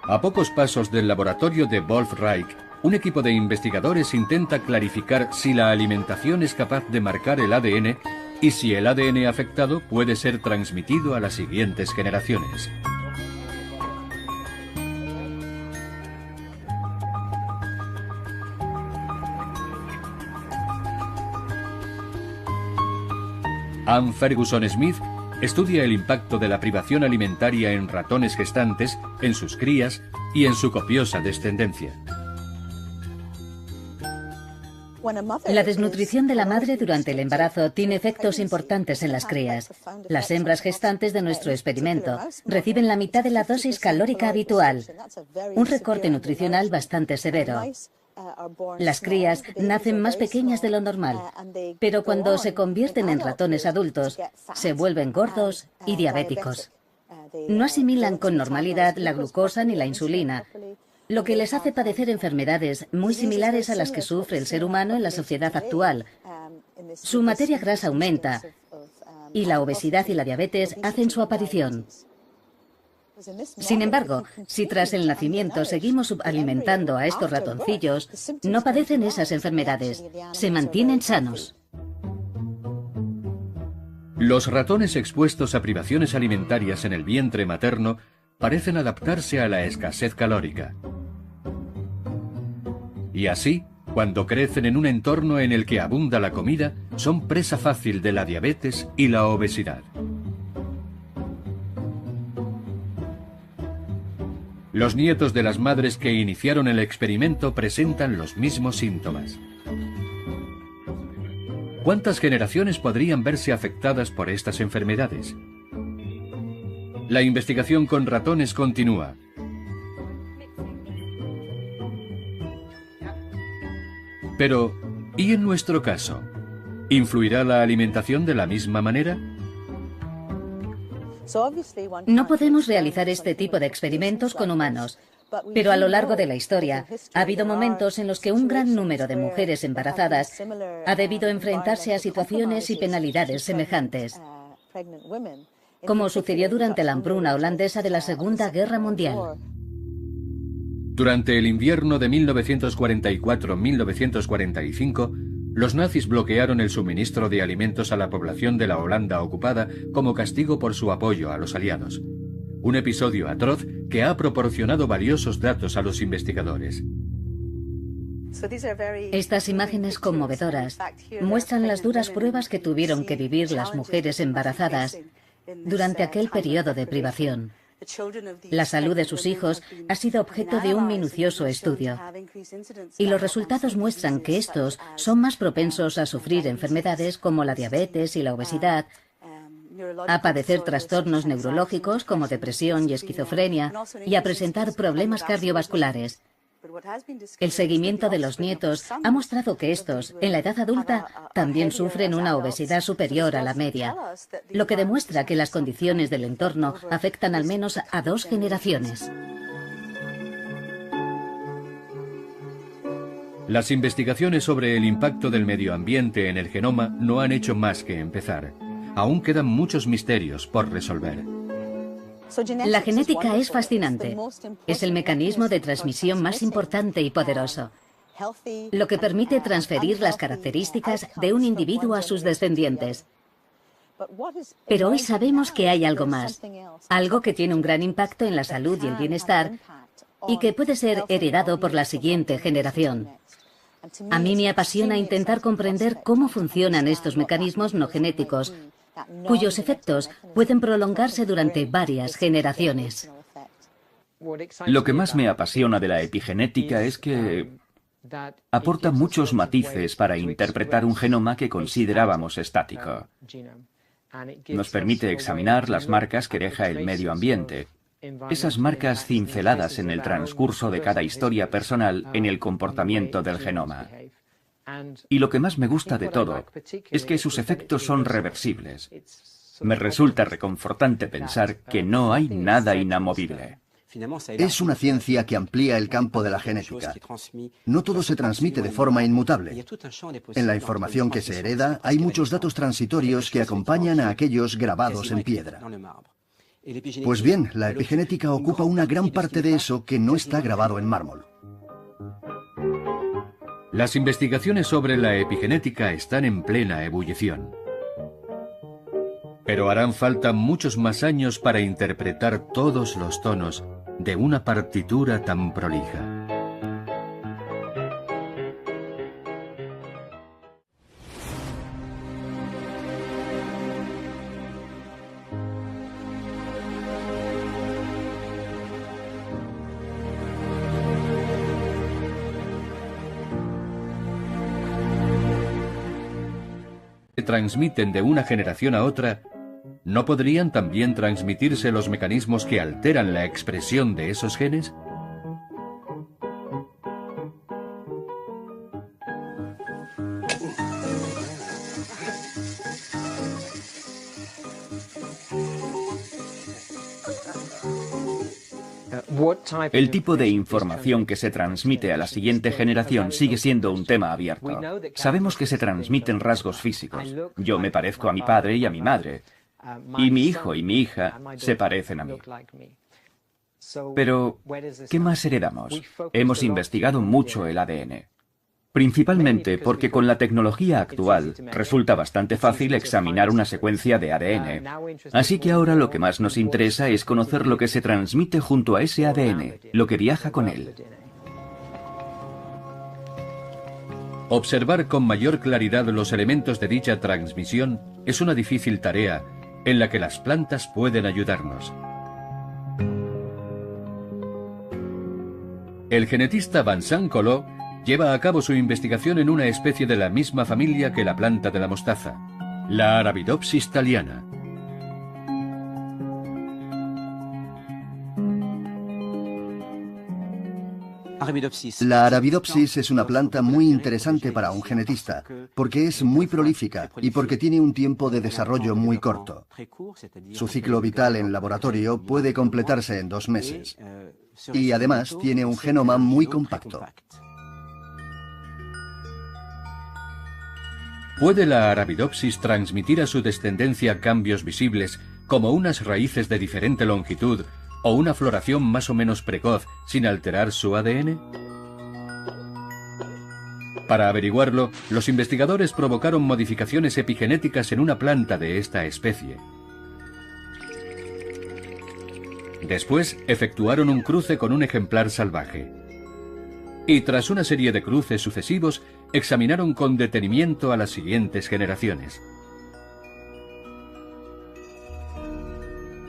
A pocos pasos del laboratorio de Wolf Reich, un equipo de investigadores intenta clarificar si la alimentación es capaz de marcar el ADN y si el ADN afectado puede ser transmitido a las siguientes generaciones. Anne Ferguson Smith estudia el impacto de la privación alimentaria en ratones gestantes, en sus crías y en su copiosa descendencia. La desnutrición de la madre durante el embarazo tiene efectos importantes en las crías. Las hembras gestantes de nuestro experimento reciben la mitad de la dosis calórica habitual, un recorte nutricional bastante severo. Las crías nacen más pequeñas de lo normal, pero cuando se convierten en ratones adultos, se vuelven gordos y diabéticos. No asimilan con normalidad la glucosa ni la insulina, lo que les hace padecer enfermedades muy similares a las que sufre el ser humano en la sociedad actual. Su materia grasa aumenta y la obesidad y la diabetes hacen su aparición. Sin embargo, si tras el nacimiento seguimos subalimentando a estos ratoncillos, no padecen esas enfermedades, se mantienen sanos. Los ratones expuestos a privaciones alimentarias en el vientre materno parecen adaptarse a la escasez calórica. Y así, cuando crecen en un entorno en el que abunda la comida, son presa fácil de la diabetes y la obesidad. Los nietos de las madres que iniciaron el experimento presentan los mismos síntomas. ¿Cuántas generaciones podrían verse afectadas por estas enfermedades? La investigación con ratones continúa. Pero, ¿y en nuestro caso? ¿Influirá la alimentación de la misma manera? No podemos realizar este tipo de experimentos con humanos, Pero a lo largo de la historia ha habido momentos en los que un gran número de mujeres embarazadas ha debido enfrentarse a situaciones y penalidades semejantes, como sucedió durante la hambruna holandesa de la Segunda Guerra Mundial. Durante el invierno de 1944-1945, los nazis bloquearon el suministro de alimentos a la población de la Holanda ocupada como castigo por su apoyo a los aliados. Un episodio atroz que ha proporcionado valiosos datos a los investigadores. Estas imágenes conmovedoras muestran las duras pruebas que tuvieron que vivir las mujeres embarazadas durante aquel periodo de privación. La salud de sus hijos ha sido objeto de un minucioso estudio, y los resultados muestran que estos son más propensos a sufrir enfermedades como la diabetes y la obesidad, a padecer trastornos neurológicos como depresión y esquizofrenia, y a presentar problemas cardiovasculares. El seguimiento de los nietos ha mostrado que estos, en la edad adulta, también sufren una obesidad superior a la media, lo que demuestra que las condiciones del entorno afectan al menos a 2 generaciones. Las investigaciones sobre el impacto del medio ambiente en el genoma no han hecho más que empezar. Aún quedan muchos misterios por resolver. La genética es fascinante. Es el mecanismo de transmisión más importante y poderoso, lo que permite transferir las características de un individuo a sus descendientes. Pero hoy sabemos que hay algo más, algo que tiene un gran impacto en la salud y el bienestar y que puede ser heredado por la siguiente generación. A mí me apasiona intentar comprender cómo funcionan estos mecanismos no genéticos, cuyos efectos pueden prolongarse durante varias generaciones. Lo que más me apasiona de la epigenética es que aporta muchos matices para interpretar un genoma que considerábamos estático. Nos permite examinar las marcas que deja el medio ambiente, esas marcas cinceladas en el transcurso de cada historia personal en el comportamiento del genoma. Y lo que más me gusta de todo es que sus efectos son reversibles. Me resulta reconfortante pensar que no hay nada inamovible. Es una ciencia que amplía el campo de la genética. No todo se transmite de forma inmutable. En la información que se hereda hay muchos datos transitorios que acompañan a aquellos grabados en piedra. Pues bien, la epigenética ocupa una gran parte de eso que no está grabado en mármol. Las investigaciones sobre la epigenética están en plena ebullición. Pero harán falta muchos más años para interpretar todos los tonos de una partitura tan prolija. Transmiten de una generación a otra, ¿no podrían también transmitirse los mecanismos que alteran la expresión de esos genes? El tipo de información que se transmite a la siguiente generación sigue siendo un tema abierto. Sabemos que se transmiten rasgos físicos. Yo me parezco a mi padre y a mi madre. Y mi hijo y mi hija se parecen a mí. Pero, ¿qué más heredamos? Hemos investigado mucho el ADN. Principalmente porque con la tecnología actual resulta bastante fácil examinar una secuencia de ADN. Así que ahora lo que más nos interesa es conocer lo que se transmite junto a ese ADN, lo que viaja con él. Observar con mayor claridad los elementos de dicha transmisión es una difícil tarea en la que las plantas pueden ayudarnos. El genetista Vincent Collot lleva a cabo su investigación en una especie de la misma familia que la planta de la mostaza, la Arabidopsis thaliana. La Arabidopsis es una planta muy interesante para un genetista, porque es muy prolífica y porque tiene un tiempo de desarrollo muy corto. Su ciclo vital en laboratorio puede completarse en 2 meses. y además tiene un genoma muy compacto. ¿Puede la Arabidopsis transmitir a su descendencia cambios visibles como unas raíces de diferente longitud o una floración más o menos precoz sin alterar su ADN? Para averiguarlo, los investigadores provocaron modificaciones epigenéticas en una planta de esta especie. Después, efectuaron un cruce con un ejemplar salvaje. Y tras una serie de cruces sucesivos, examinaron con detenimiento a las siguientes generaciones.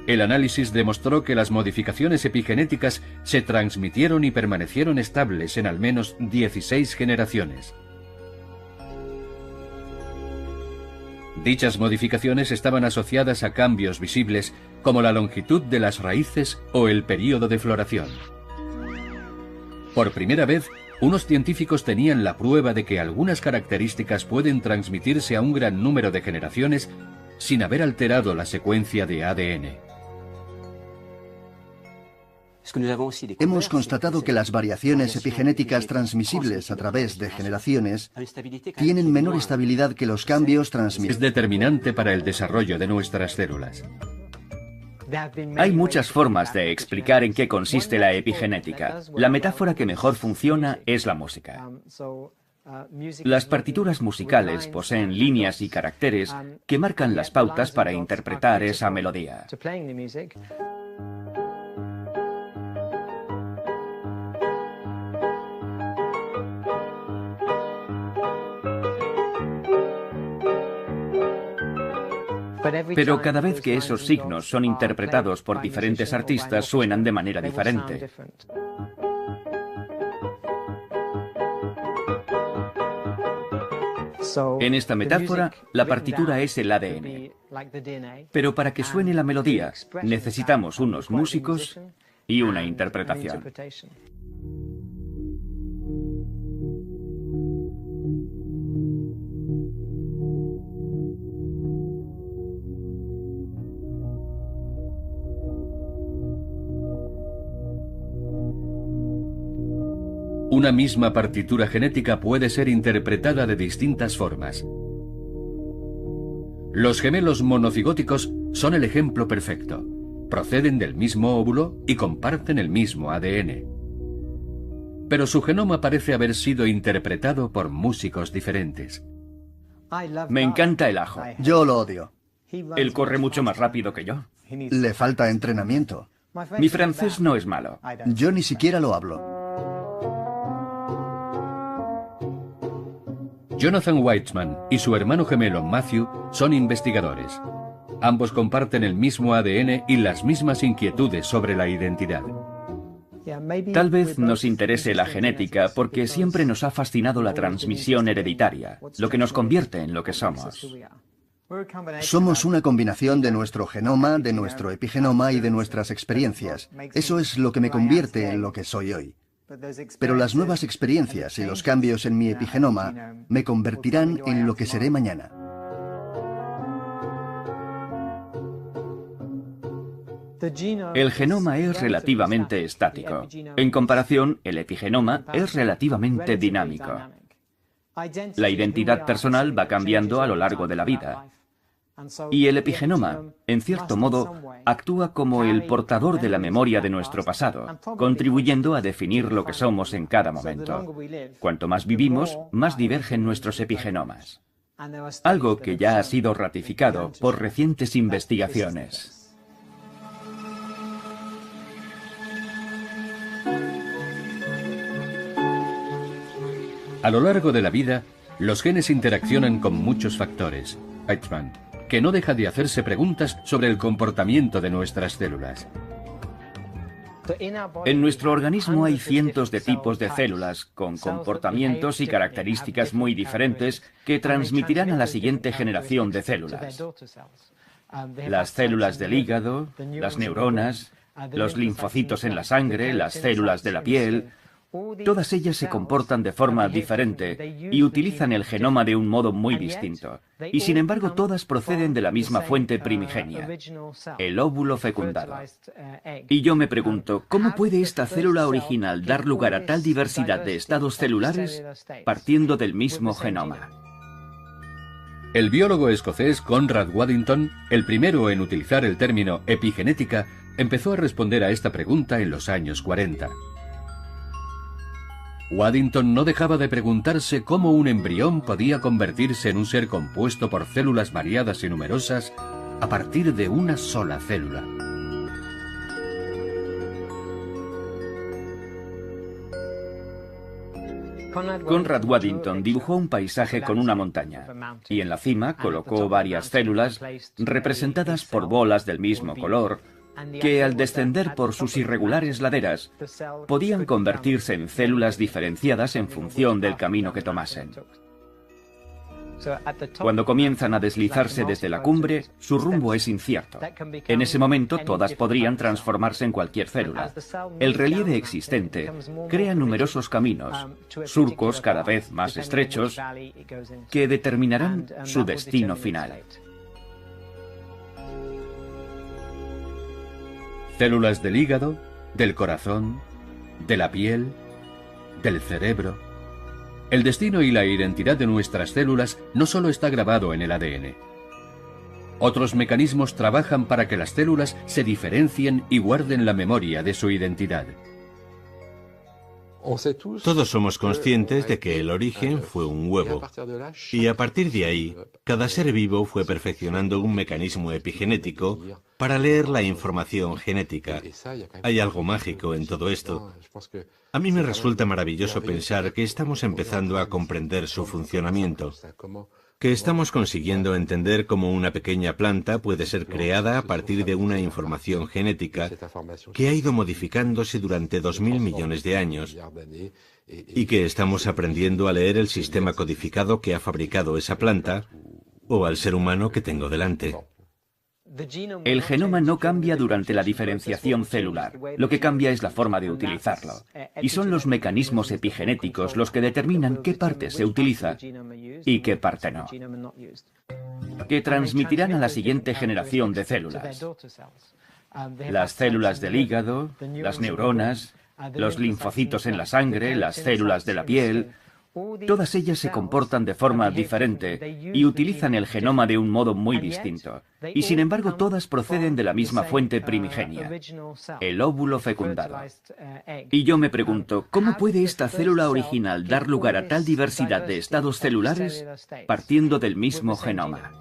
El análisis demostró que las modificaciones epigenéticas se transmitieron y permanecieron estables en al menos 16 generaciones. Dichas modificaciones estaban asociadas a cambios visibles como la longitud de las raíces o el período de floración. Por primera vez, unos científicos tenían la prueba de que algunas características pueden transmitirse a un gran número de generaciones sin haber alterado la secuencia de ADN. Hemos constatado que las variaciones epigenéticas transmisibles a través de generaciones tienen menor estabilidad que los cambios transmitidos. Es determinante para el desarrollo de nuestras células. Hay muchas formas de explicar en qué consiste la epigenética. La metáfora que mejor funciona es la música. Las partituras musicales poseen líneas y caracteres que marcan las pautas para interpretar esa melodía. Pero cada vez que esos signos son interpretados por diferentes artistas, suenan de manera diferente. En esta metáfora, la partitura es el ADN. Pero para que suene la melodía, necesitamos unos músicos y una interpretación. Una misma partitura genética puede ser interpretada de distintas formas. Los gemelos monocigóticos son el ejemplo perfecto. Proceden del mismo óvulo y comparten el mismo ADN. Pero su genoma parece haber sido interpretado por músicos diferentes. Me encanta el ajo. Yo lo odio. Él corre mucho más rápido que yo. Le falta entrenamiento. Mi francés no es malo. Yo ni siquiera lo hablo. Jonathan Weitzman y su hermano gemelo Matthew son investigadores. Ambos comparten el mismo ADN y las mismas inquietudes sobre la identidad. Tal vez nos interese la genética porque siempre nos ha fascinado la transmisión hereditaria, lo que nos convierte en lo que somos. Somos una combinación de nuestro genoma, de nuestro epigenoma y de nuestras experiencias. Eso es lo que me convierte en lo que soy hoy. Pero las nuevas experiencias y los cambios en mi epigenoma me convertirán en lo que seré mañana. El genoma es relativamente estático. En comparación, el epigenoma es relativamente dinámico. La identidad personal va cambiando a lo largo de la vida. Y el epigenoma, en cierto modo, actúa como el portador de la memoria de nuestro pasado, contribuyendo a definir lo que somos en cada momento. Cuanto más vivimos, más divergen nuestros epigenomas. Algo que ya ha sido ratificado por recientes investigaciones. A lo largo de la vida, los genes interaccionan con muchos factores. Weitzman, que no deja de hacerse preguntas sobre el comportamiento de nuestras células. En nuestro organismo hay cientos de tipos de células, con comportamientos y características muy diferentes que transmitirán a la siguiente generación de células. Las células del hígado, las neuronas, los linfocitos en la sangre, las células de la piel, Todas ellas se comportan de forma diferente y utilizan el genoma de un modo muy distinto. Y sin embargo, todas proceden de la misma fuente primigenia, el óvulo fecundado. Y yo me pregunto, ¿cómo puede esta célula original dar lugar a tal diversidad de estados celulares partiendo del mismo genoma? El biólogo escocés Conrad Waddington, el primero en utilizar el término epigenética, empezó a responder a esta pregunta en los años 40. Waddington no dejaba de preguntarse cómo un embrión podía convertirse en un ser compuesto por células variadas y numerosas a partir de una sola célula. Conrad Waddington dibujó un paisaje con una montaña y en la cima colocó varias células representadas por bolas del mismo color que al descender por sus irregulares laderas podían convertirse en células diferenciadas en función del camino que tomasen. Cuando comienzan a deslizarse desde la cumbre, su rumbo es incierto. En ese momento todas podrían transformarse en cualquier célula. El relieve existente crea numerosos caminos, surcos cada vez más estrechos, que determinarán su destino final. Células del hígado, del corazón, de la piel, del cerebro. El destino y la identidad de nuestras células no solo está grabado en el ADN. Otros mecanismos trabajan para que las células se diferencien y guarden la memoria de su identidad. Todos somos conscientes de que el origen fue un huevo, y a partir de ahí, cada ser vivo fue perfeccionando un mecanismo epigenético para leer la información genética. Hay algo mágico en todo esto. A mí me resulta maravilloso pensar que estamos empezando a comprender su funcionamiento, que estamos consiguiendo entender cómo una pequeña planta puede ser creada a partir de una información genética que ha ido modificándose durante 2000 millones de años y que estamos aprendiendo a leer el sistema codificado que ha fabricado esa planta o al ser humano que tengo delante. El genoma no cambia durante la diferenciación celular. Lo que cambia es la forma de utilizarlo. Y son los mecanismos epigenéticos los que determinan qué parte se utiliza y qué parte no, que transmitirán a la siguiente generación de células. Las células del hígado, las neuronas, los linfocitos en la sangre, las células de la piel. Todas ellas se comportan de forma diferente y utilizan el genoma de un modo muy distinto. Y sin embargo, todas proceden de la misma fuente primigenia, el óvulo fecundado. Y yo me pregunto, ¿cómo puede esta célula original dar lugar a tal diversidad de estados celulares partiendo del mismo genoma?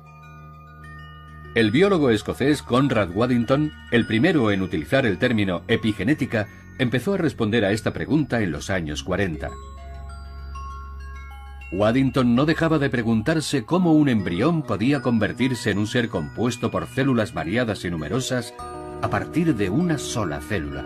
El biólogo escocés Conrad Waddington, el primero en utilizar el término epigenética, empezó a responder a esta pregunta en los años 40. Waddington no dejaba de preguntarse cómo un embrión podía convertirse en un ser compuesto por células variadas y numerosas a partir de una sola célula.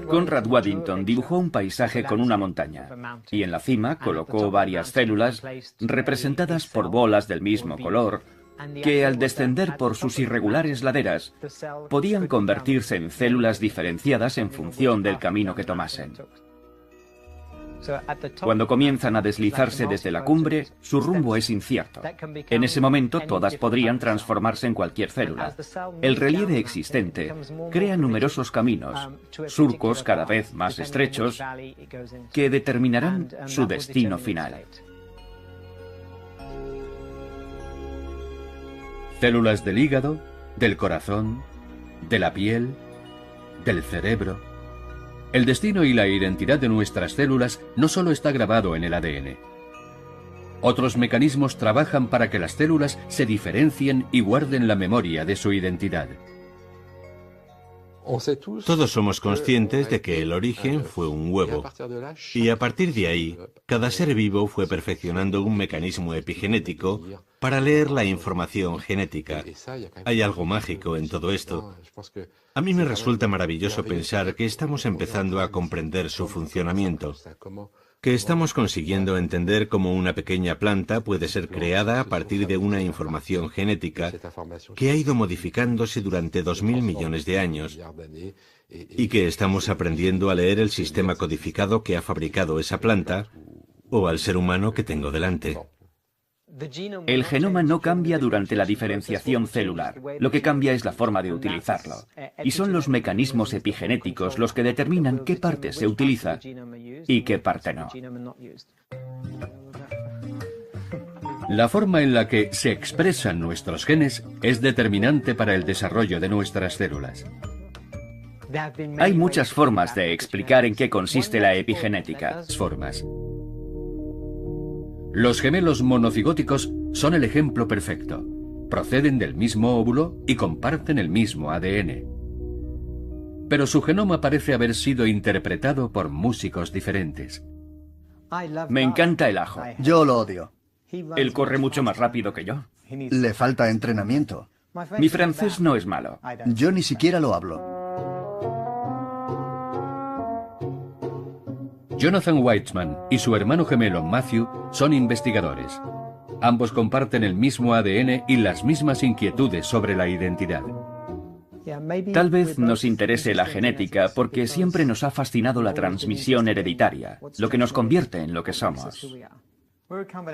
Conrad Waddington dibujó un paisaje con una montaña y en la cima colocó varias células representadas por bolas del mismo color que al descender por sus irregulares laderas podían convertirse en células diferenciadas en función del camino que tomasen. Cuando comienzan a deslizarse desde la cumbre, su rumbo es incierto. En ese momento todas podrían transformarse en cualquier célula. El relieve existente crea numerosos caminos, surcos cada vez más estrechos, que determinarán su destino final. Células del hígado, del corazón, de la piel, del cerebro. El destino y la identidad de nuestras células no solo está grabado en el ADN. Otros mecanismos trabajan para que las células se diferencien y guarden la memoria de su identidad. Todos somos conscientes de que el origen fue un huevo, y a partir de ahí, cada ser vivo fue perfeccionando un mecanismo epigenético para leer la información genética. Hay algo mágico en todo esto. A mí me resulta maravilloso pensar que estamos empezando a comprender su funcionamiento, que estamos consiguiendo entender cómo una pequeña planta puede ser creada a partir de una información genética que ha ido modificándose durante 2000 millones de años y que estamos aprendiendo a leer el sistema codificado que ha fabricado esa planta o al ser humano que tengo delante. El genoma no cambia durante la diferenciación celular. Lo que cambia es la forma de utilizarlo. Y son los mecanismos epigenéticos los que determinan qué parte se utiliza y qué parte no. La forma en la que se expresan nuestros genes es determinante para el desarrollo de nuestras células. Hay muchas formas de explicar en qué consiste la epigenética. Los gemelos monocigóticos son el ejemplo perfecto. Proceden del mismo óvulo y comparten el mismo ADN. Pero su genoma parece haber sido interpretado por músicos diferentes. Me encanta el ajo. Yo lo odio. Él corre mucho más rápido que yo. Le falta entrenamiento. Mi francés no es malo. Yo ni siquiera lo hablo. Jonathan Weitzman y su hermano gemelo Matthew son investigadores. Ambos comparten el mismo ADN y las mismas inquietudes sobre la identidad. Tal vez nos interese la genética porque siempre nos ha fascinado la transmisión hereditaria, lo que nos convierte en lo que somos.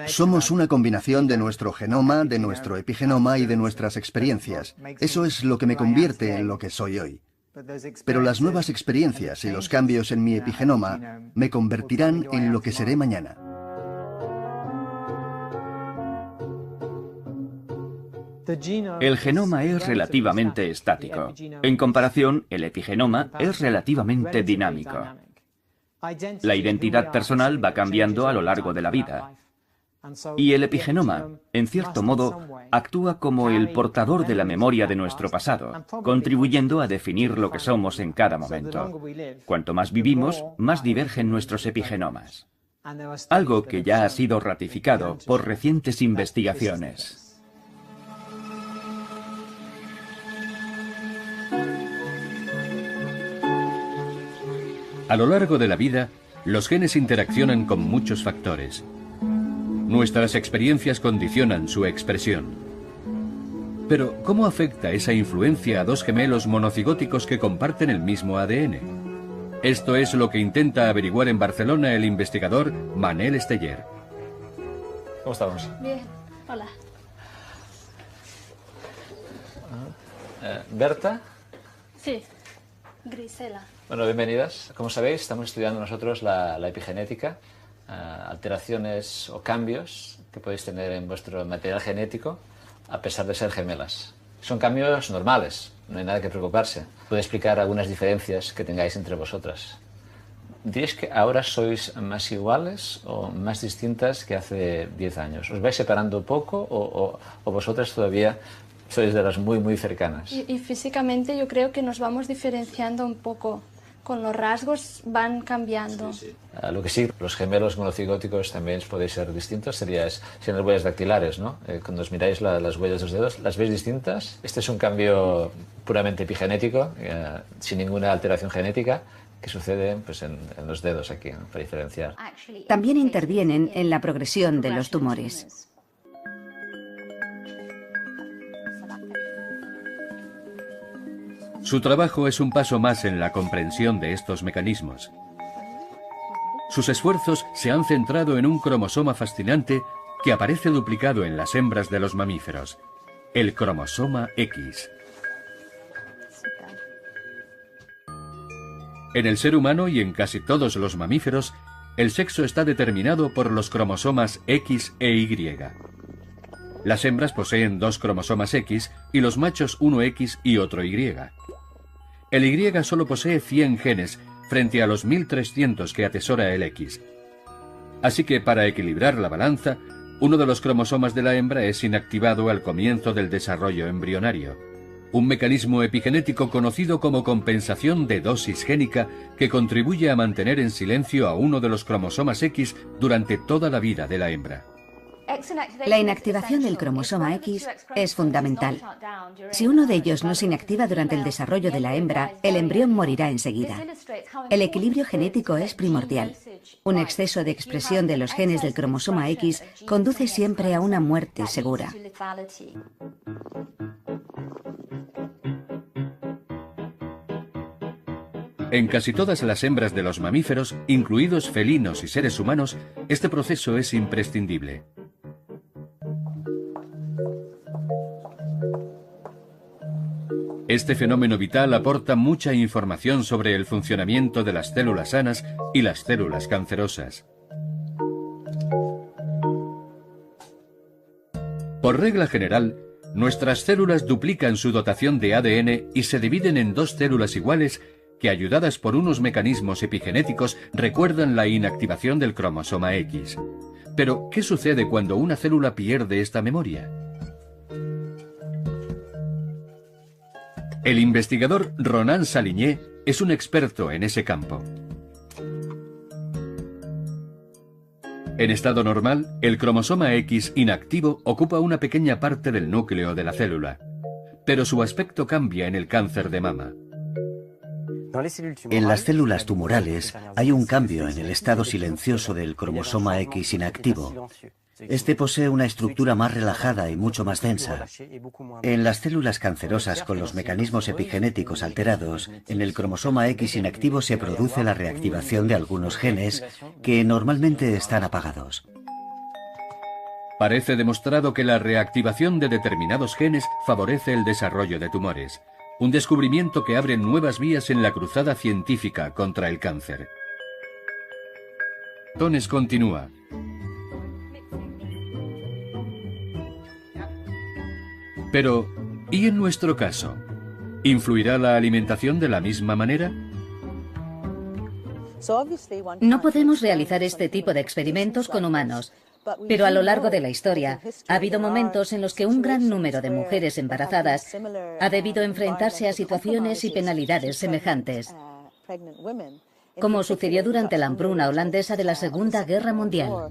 Somos una combinación de nuestro genoma, de nuestro epigenoma y de nuestras experiencias. Eso es lo que me convierte en lo que soy hoy. Pero las nuevas experiencias y los cambios en mi epigenoma me convertirán en lo que seré mañana. El genoma es relativamente estático. En comparación, el epigenoma es relativamente dinámico. La identidad personal va cambiando a lo largo de la vida. Y el epigenoma, en cierto modo, actúa como el portador de la memoria de nuestro pasado, contribuyendo a definir lo que somos en cada momento. Cuanto más vivimos, más divergen nuestros epigenomas. Algo que ya ha sido ratificado por recientes investigaciones. A lo largo de la vida, los genes interaccionan con muchos factores. Nuestras experiencias condicionan su expresión. Pero, ¿cómo afecta esa influencia a dos gemelos monocigóticos que comparten el mismo ADN? Esto es lo que intenta averiguar en Barcelona el investigador Manel Esteller. ¿Cómo estamos? Bien, hola. ¿Berta? Sí, Grisela. Bueno, bienvenidas. Como sabéis, estamos estudiando nosotros la epigenética, alteraciones o cambios que podéis tener en vuestro material genético a pesar de ser gemelas. Son cambios normales, no hay nada que preocuparse. Puedo explicar algunas diferencias que tengáis entre vosotras. ¿Diréis que ahora sois más iguales o más distintas que hace 10 años? ¿Os vais separando poco o vosotras todavía sois de las muy cercanas? Y físicamente yo creo que nos vamos diferenciando un poco. Con los rasgos van cambiando. Sí. Lo que sí, los gemelos monocigóticos también podéis ser distintos, si en las huellas dactilares, ¿no? Cuando os miráis las huellas de los dedos, ¿las veis distintas? Este es un cambio puramente epigenético, sin ninguna alteración genética, que sucede pues, en los dedos aquí, ¿no? Para diferenciar. También intervienen en la progresión de los tumores. Su trabajo es un paso más en la comprensión de estos mecanismos. Sus esfuerzos se han centrado en un cromosoma fascinante que aparece duplicado en las hembras de los mamíferos, el cromosoma X. En el ser humano y en casi todos los mamíferos, el sexo está determinado por los cromosomas X e Y. Las hembras poseen 2 cromosomas X y los machos uno X y otro Y. El Y solo posee 100 genes frente a los 1300 que atesora el X. Así que para equilibrar la balanza, uno de los cromosomas de la hembra es inactivado al comienzo del desarrollo embrionario. Un mecanismo epigenético conocido como compensación de dosis génica que contribuye a mantener en silencio a uno de los cromosomas X durante toda la vida de la hembra. La inactivación del cromosoma X es fundamental. Si uno de ellos no se inactiva durante el desarrollo de la hembra, el embrión morirá enseguida. El equilibrio genético es primordial. Un exceso de expresión de los genes del cromosoma X conduce siempre a una muerte segura. En casi todas las hembras de los mamíferos, incluidos felinos y seres humanos, este proceso es imprescindible. Este fenómeno vital aporta mucha información sobre el funcionamiento de las células sanas y las células cancerosas. Por regla general, nuestras células duplican su dotación de ADN y se dividen en dos células iguales que, ayudadas por unos mecanismos epigenéticos, recuerdan la inactivación del cromosoma X. Pero, ¿qué sucede cuando una célula pierde esta memoria? El investigador Ronan Saligné es un experto en ese campo. En estado normal, el cromosoma X inactivo ocupa una pequeña parte del núcleo de la célula, pero su aspecto cambia en el cáncer de mama. En las células tumorales hay un cambio en el estado silencioso del cromosoma X inactivo. Este posee una estructura más relajada y mucho más densa. En las células cancerosas con los mecanismos epigenéticos alterados, en el cromosoma X inactivo se produce la reactivación de algunos genes que normalmente están apagados. Parece demostrado que la reactivación de determinados genes favorece el desarrollo de tumores. Un descubrimiento que abre nuevas vías en la cruzada científica contra el cáncer. Tones continúa. Pero, ¿y en nuestro caso? ¿Influirá la alimentación de la misma manera? No podemos realizar este tipo de experimentos con humanos, pero a lo largo de la historia ha habido momentos en los que un gran número de mujeres embarazadas ha debido enfrentarse a situaciones y penalidades semejantes, como sucedió durante la hambruna holandesa de la Segunda Guerra Mundial.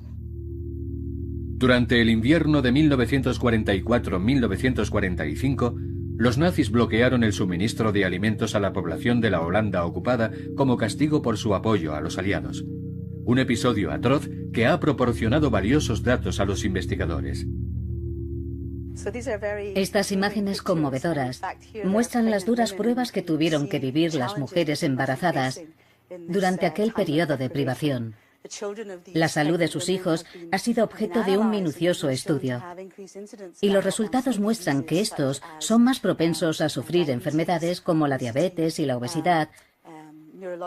Durante el invierno de 1944-1945, los nazis bloquearon el suministro de alimentos a la población de la Holanda ocupada como castigo por su apoyo a los aliados. Un episodio atroz que ha proporcionado valiosos datos a los investigadores. Estas imágenes conmovedoras muestran las duras pruebas que tuvieron que vivir las mujeres embarazadas durante aquel periodo de privación. La salud de sus hijos ha sido objeto de un minucioso estudio, y los resultados muestran que estos son más propensos a sufrir enfermedades como la diabetes y la obesidad,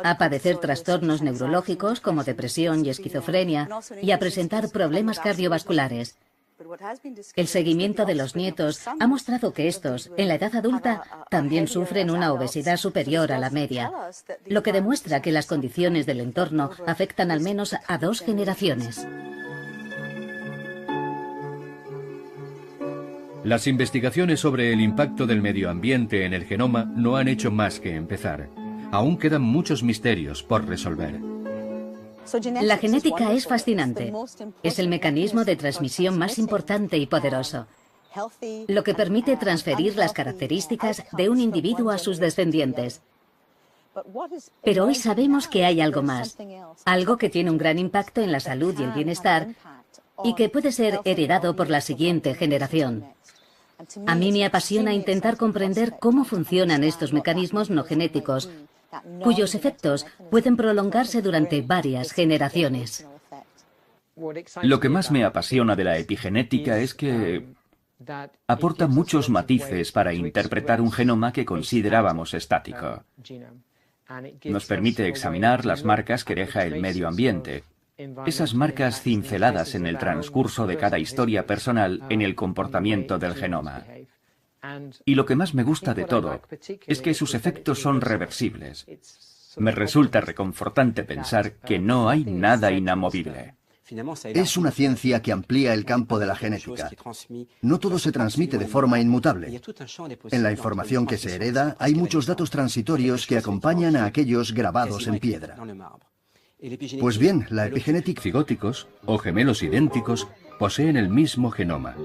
a padecer trastornos neurológicos como depresión y esquizofrenia, y a presentar problemas cardiovasculares. El seguimiento de los nietos ha mostrado que estos, en la edad adulta, también sufren una obesidad superior a la media, lo que demuestra que las condiciones del entorno afectan al menos a 2 generaciones. Las investigaciones sobre el impacto del medio ambiente en el genoma no han hecho más que empezar. Aún quedan muchos misterios por resolver. La genética es fascinante. Es el mecanismo de transmisión más importante y poderoso, lo que permite transferir las características de un individuo a sus descendientes. Pero hoy sabemos que hay algo más, algo que tiene un gran impacto en la salud y el bienestar y que puede ser heredado por la siguiente generación. A mí me apasiona intentar comprender cómo funcionan estos mecanismos no genéticos, cuyos efectos pueden prolongarse durante varias generaciones. Lo que más me apasiona de la epigenética es que aporta muchos matices para interpretar un genoma que considerábamos estático. Nos permite examinar las marcas que deja el medio ambiente, esas marcas cinceladas en el transcurso de cada historia personal en el comportamiento del genoma. Y lo que más me gusta de todo es que sus efectos son reversibles. Me resulta reconfortante pensar que no hay nada inamovible. Es una ciencia que amplía el campo de la genética. No todo se transmite de forma inmutable. En la información que se hereda hay muchos datos transitorios que acompañan a aquellos grabados en piedra. Pues bien, la epigenética... Cigóticos o gemelos idénticos poseen el mismo genoma.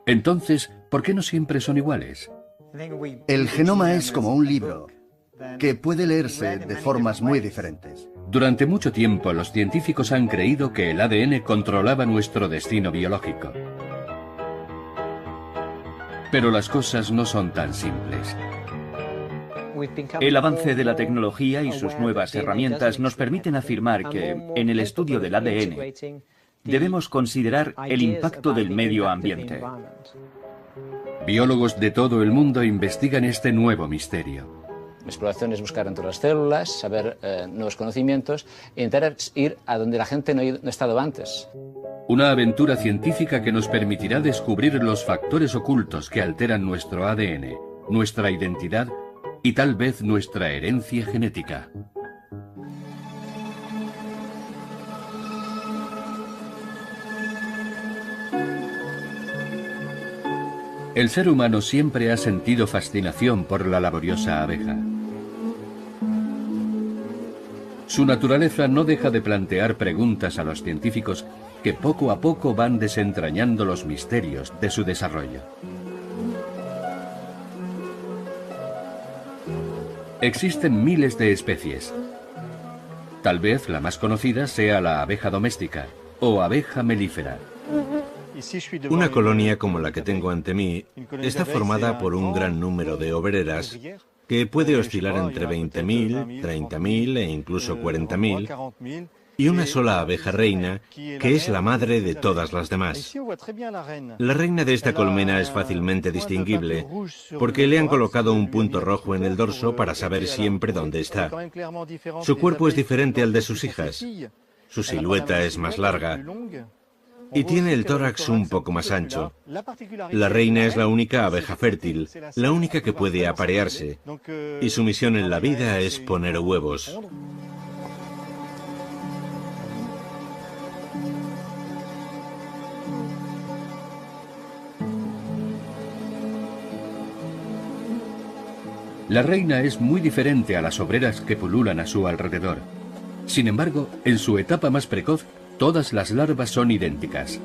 Entonces, ¿por qué no siempre son iguales? El genoma es como un libro que puede leerse de formas muy diferentes. Durante mucho tiempo los científicos han creído que el ADN controlaba nuestro destino biológico. Pero las cosas no son tan simples. El avance de la tecnología y sus nuevas herramientas nos permiten afirmar que, en el estudio del ADN, debemos considerar el impacto del medio ambiente. Biólogos de todo el mundo investigan este nuevo misterio. La exploración es buscar entre las células, saber nuevos conocimientos e intentar ir a donde la gente no ha estado antes. Una aventura científica que nos permitirá descubrir los factores ocultos que alteran nuestro ADN, nuestra identidad y tal vez nuestra herencia genética. El ser humano siempre ha sentido fascinación por la laboriosa abeja. Su naturaleza no deja de plantear preguntas a los científicos que poco a poco van desentrañando los misterios de su desarrollo. Existen miles de especies. Tal vez la más conocida sea la abeja doméstica o abeja melífera. Una colonia como la que tengo ante mí está formada por un gran número de obreras que puede oscilar entre 20.000, 30.000 e incluso 40.000, y una sola abeja reina, que es la madre de todas las demás. La reina de esta colmena es fácilmente distinguible, porque le han colocado un punto rojo en el dorso para saber siempre dónde está. Su cuerpo es diferente al de sus hijas. Su silueta es más larga y tiene el tórax un poco más ancho. La reina es la única abeja fértil, la única que puede aparearse, y su misión en la vida es poner huevos. La reina es muy diferente a las obreras que pululan a su alrededor. Sin embargo, en su etapa más precoz, todas las larvas son idénticas.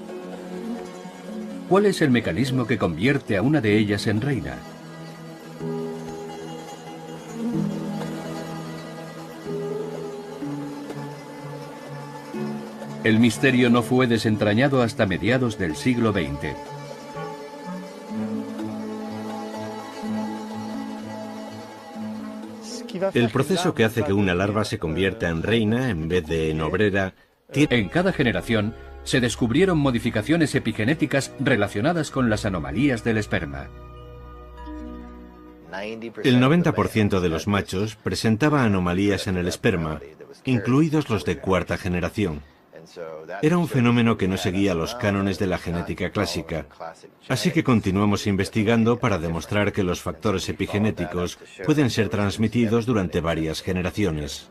¿Cuál es el mecanismo que convierte a una de ellas en reina? El misterio no fue desentrañado hasta mediados del siglo XX. El proceso que hace que una larva se convierta en reina en vez de en obrera. En cada generación se descubrieron modificaciones epigenéticas relacionadas con las anomalías del esperma. El 90% de los machos presentaba anomalías en el esperma, incluidos los de cuarta generación. Era un fenómeno que no seguía los cánones de la genética clásica, así que continuamos investigando para demostrar que los factores epigenéticos pueden ser transmitidos durante varias generaciones.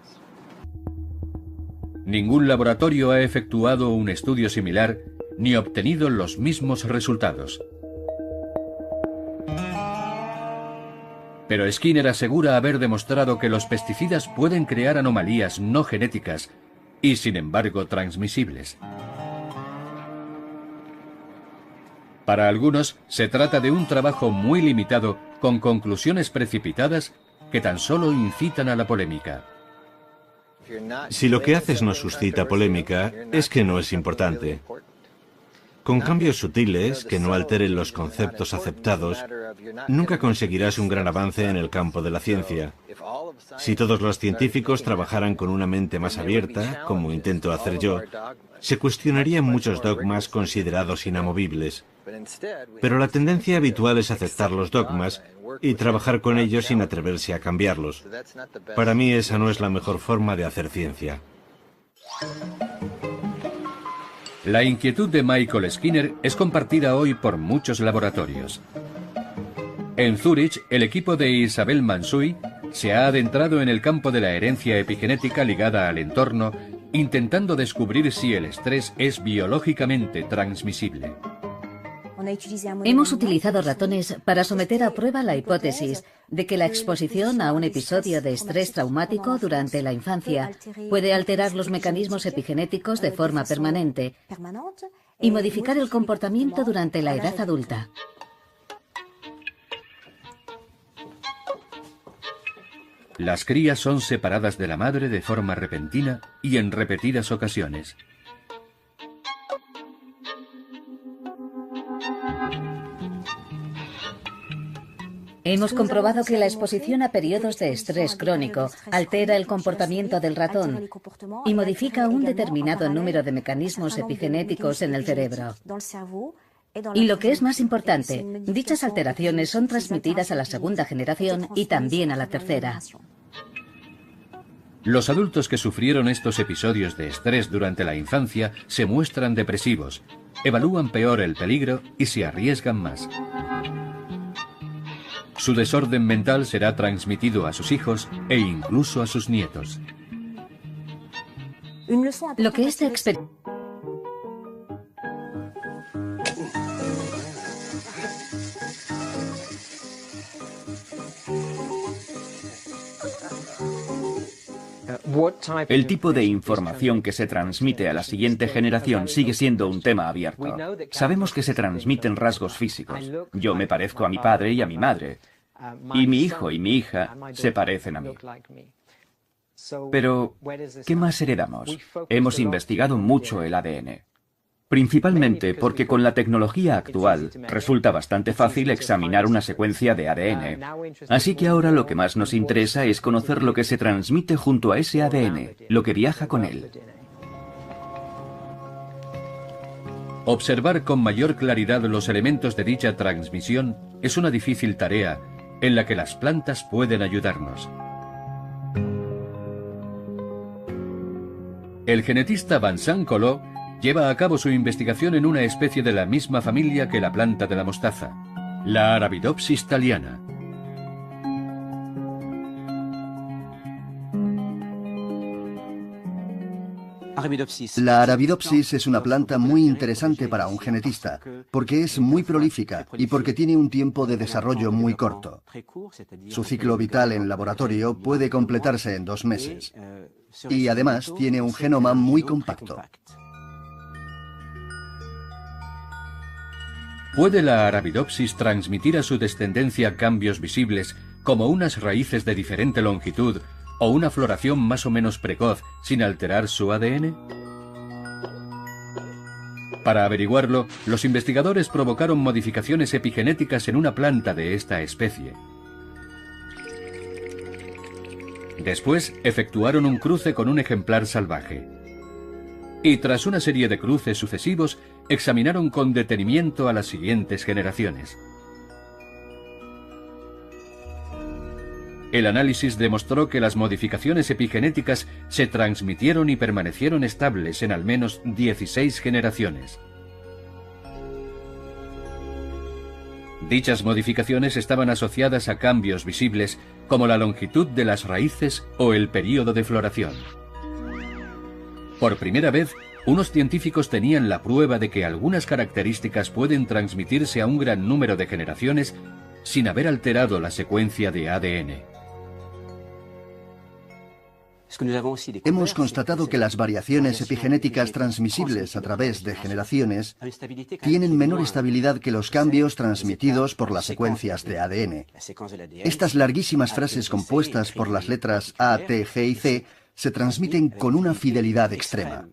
Ningún laboratorio ha efectuado un estudio similar ni obtenido los mismos resultados. Pero Skinner asegura haber demostrado que los pesticidas pueden crear anomalías no genéticas y, sin embargo, transmisibles. Para algunos, se trata de un trabajo muy limitado con conclusiones precipitadas que tan solo incitan a la polémica. Si lo que haces no suscita polémica, es que no es importante. Con cambios sutiles, que no alteren los conceptos aceptados, nunca conseguirás un gran avance en el campo de la ciencia. Si todos los científicos trabajaran con una mente más abierta, como intento hacer yo, se cuestionarían muchos dogmas considerados inamovibles. Pero la tendencia habitual es aceptar los dogmas y trabajar con ellos sin atreverse a cambiarlos. Para mí esa no es la mejor forma de hacer ciencia. La inquietud de Michael Skinner es compartida hoy por muchos laboratorios. En Zúrich, el equipo de Isabel Mansuy se ha adentrado en el campo de la herencia epigenética ligada al entorno, intentando descubrir si el estrés es biológicamente transmisible. Hemos utilizado ratones para someter a prueba la hipótesis de que la exposición a un episodio de estrés traumático durante la infancia puede alterar los mecanismos epigenéticos de forma permanente y modificar el comportamiento durante la edad adulta. Las crías son separadas de la madre de forma repentina y en repetidas ocasiones. Hemos comprobado que la exposición a periodos de estrés crónico altera el comportamiento del ratón y modifica un determinado número de mecanismos epigenéticos en el cerebro. Y lo que es más importante, dichas alteraciones son transmitidas a la segunda generación y también a la tercera. Los adultos que sufrieron estos episodios de estrés durante la infancia se muestran depresivos, evalúan peor el peligro y se arriesgan más. Su desorden mental será transmitido a sus hijos e incluso a sus nietos. Lo que este experimento El tipo de información que se transmite a la siguiente generación sigue siendo un tema abierto. Sabemos que se transmiten rasgos físicos. Yo me parezco a mi padre y a mi madre. Y mi hijo y mi hija se parecen a mí. Pero, ¿qué más heredamos? Hemos investigado mucho el ADN. Principalmente porque con la tecnología actual resulta bastante fácil examinar una secuencia de ADN. Así que ahora lo que más nos interesa es conocer lo que se transmite junto a ese ADN, lo que viaja con él. Observar con mayor claridad los elementos de dicha transmisión es una difícil tarea en la que las plantas pueden ayudarnos. El genetista Vincent Collot lleva a cabo su investigación en una especie de la misma familia que la planta de la mostaza, la Arabidopsis thaliana. La Arabidopsis es una planta muy interesante para un genetista, porque es muy prolífica y porque tiene un tiempo de desarrollo muy corto. Su ciclo vital en laboratorio puede completarse en 2 meses. Y además tiene un genoma muy compacto. ¿Puede la Arabidopsis transmitir a su descendencia cambios visibles como unas raíces de diferente longitud o una floración más o menos precoz sin alterar su ADN? Para averiguarlo, los investigadores provocaron modificaciones epigenéticas en una planta de esta especie. Después, efectuaron un cruce con un ejemplar salvaje. Y tras una serie de cruces sucesivos, examinaron con detenimiento a las siguientes generaciones. El análisis demostró que las modificaciones epigenéticas se transmitieron y permanecieron estables en al menos 16 generaciones. Dichas modificaciones estaban asociadas a cambios visibles como la longitud de las raíces o el período de floración. Por primera vez, unos científicos tenían la prueba de que algunas características pueden transmitirse a un gran número de generaciones sin haber alterado la secuencia de ADN. Hemos constatado que las variaciones epigenéticas transmisibles a través de generaciones tienen menor estabilidad que los cambios transmitidos por las secuencias de ADN. Estas larguísimas frases compuestas por las letras A, T, G y C se transmiten con una fidelidad extrema.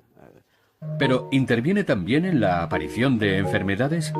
¿Pero interviene también en la aparición de enfermedades?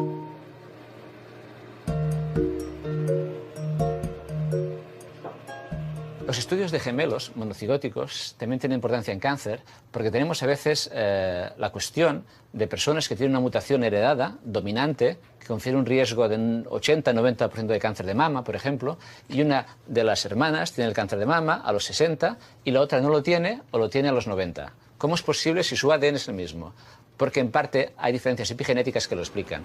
Los estudios de gemelos monocigóticos también tienen importancia en cáncer porque tenemos a veces la cuestión de personas que tienen una mutación heredada, dominante, que confiere un riesgo de un 80-90% de cáncer de mama, por ejemplo, y una de las hermanas tiene el cáncer de mama a los 60 y la otra no lo tiene o lo tiene a los 90. ¿Cómo es posible si su ADN es el mismo? Porque en parte hay diferencias epigenéticas que lo explican.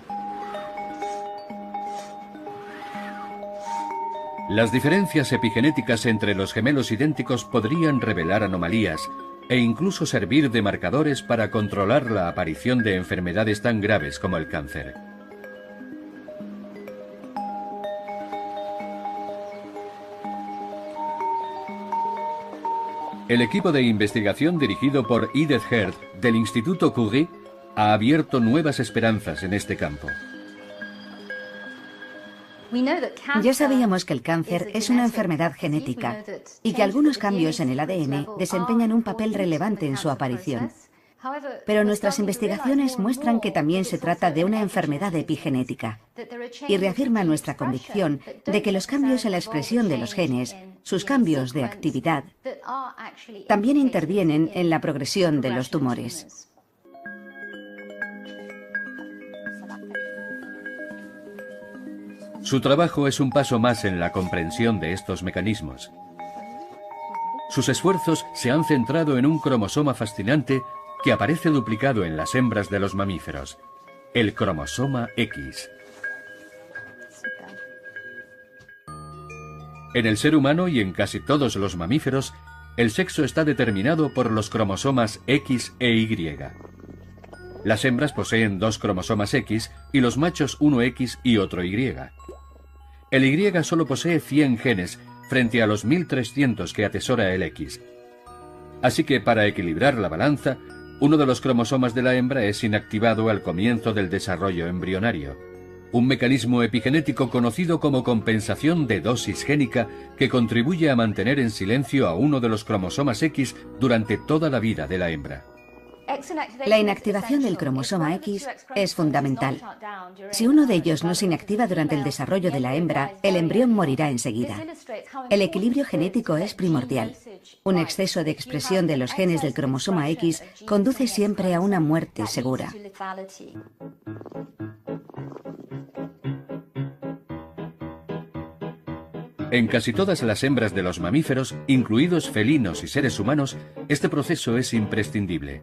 Las diferencias epigenéticas entre los gemelos idénticos podrían revelar anomalías e incluso servir de marcadores para controlar la aparición de enfermedades tan graves como el cáncer. El equipo de investigación dirigido por Edith Heard del Instituto Curie ha abierto nuevas esperanzas en este campo. Ya sabíamos que el cáncer es una enfermedad genética y que algunos cambios en el ADN desempeñan un papel relevante en su aparición. Pero nuestras investigaciones muestran que también se trata de una enfermedad epigenética y reafirma nuestra convicción de que los cambios en la expresión de los genes, sus cambios de actividad, también intervienen en la progresión de los tumores. Su trabajo es un paso más en la comprensión de estos mecanismos. Sus esfuerzos se han centrado en un cromosoma fascinante que aparece duplicado en las hembras de los mamíferos, el cromosoma X. En el ser humano y en casi todos los mamíferos, el sexo está determinado por los cromosomas X e Y. Las hembras poseen 2 cromosomas X y los machos uno X y otro Y. El Y solo posee 100 genes frente a los 1300 que atesora el X. Así que para equilibrar la balanza, uno de los cromosomas de la hembra es inactivado al comienzo del desarrollo embrionario. Un mecanismo epigenético conocido como compensación de dosis génica que contribuye a mantener en silencio a uno de los cromosomas X durante toda la vida de la hembra. La inactivación del cromosoma X es fundamental. Si uno de ellos no se inactiva durante el desarrollo de la hembra, el embrión morirá enseguida. El equilibrio genético es primordial. Un exceso de expresión de los genes del cromosoma X conduce siempre a una muerte segura. En casi todas las hembras de los mamíferos, incluidos felinos y seres humanos, este proceso es imprescindible.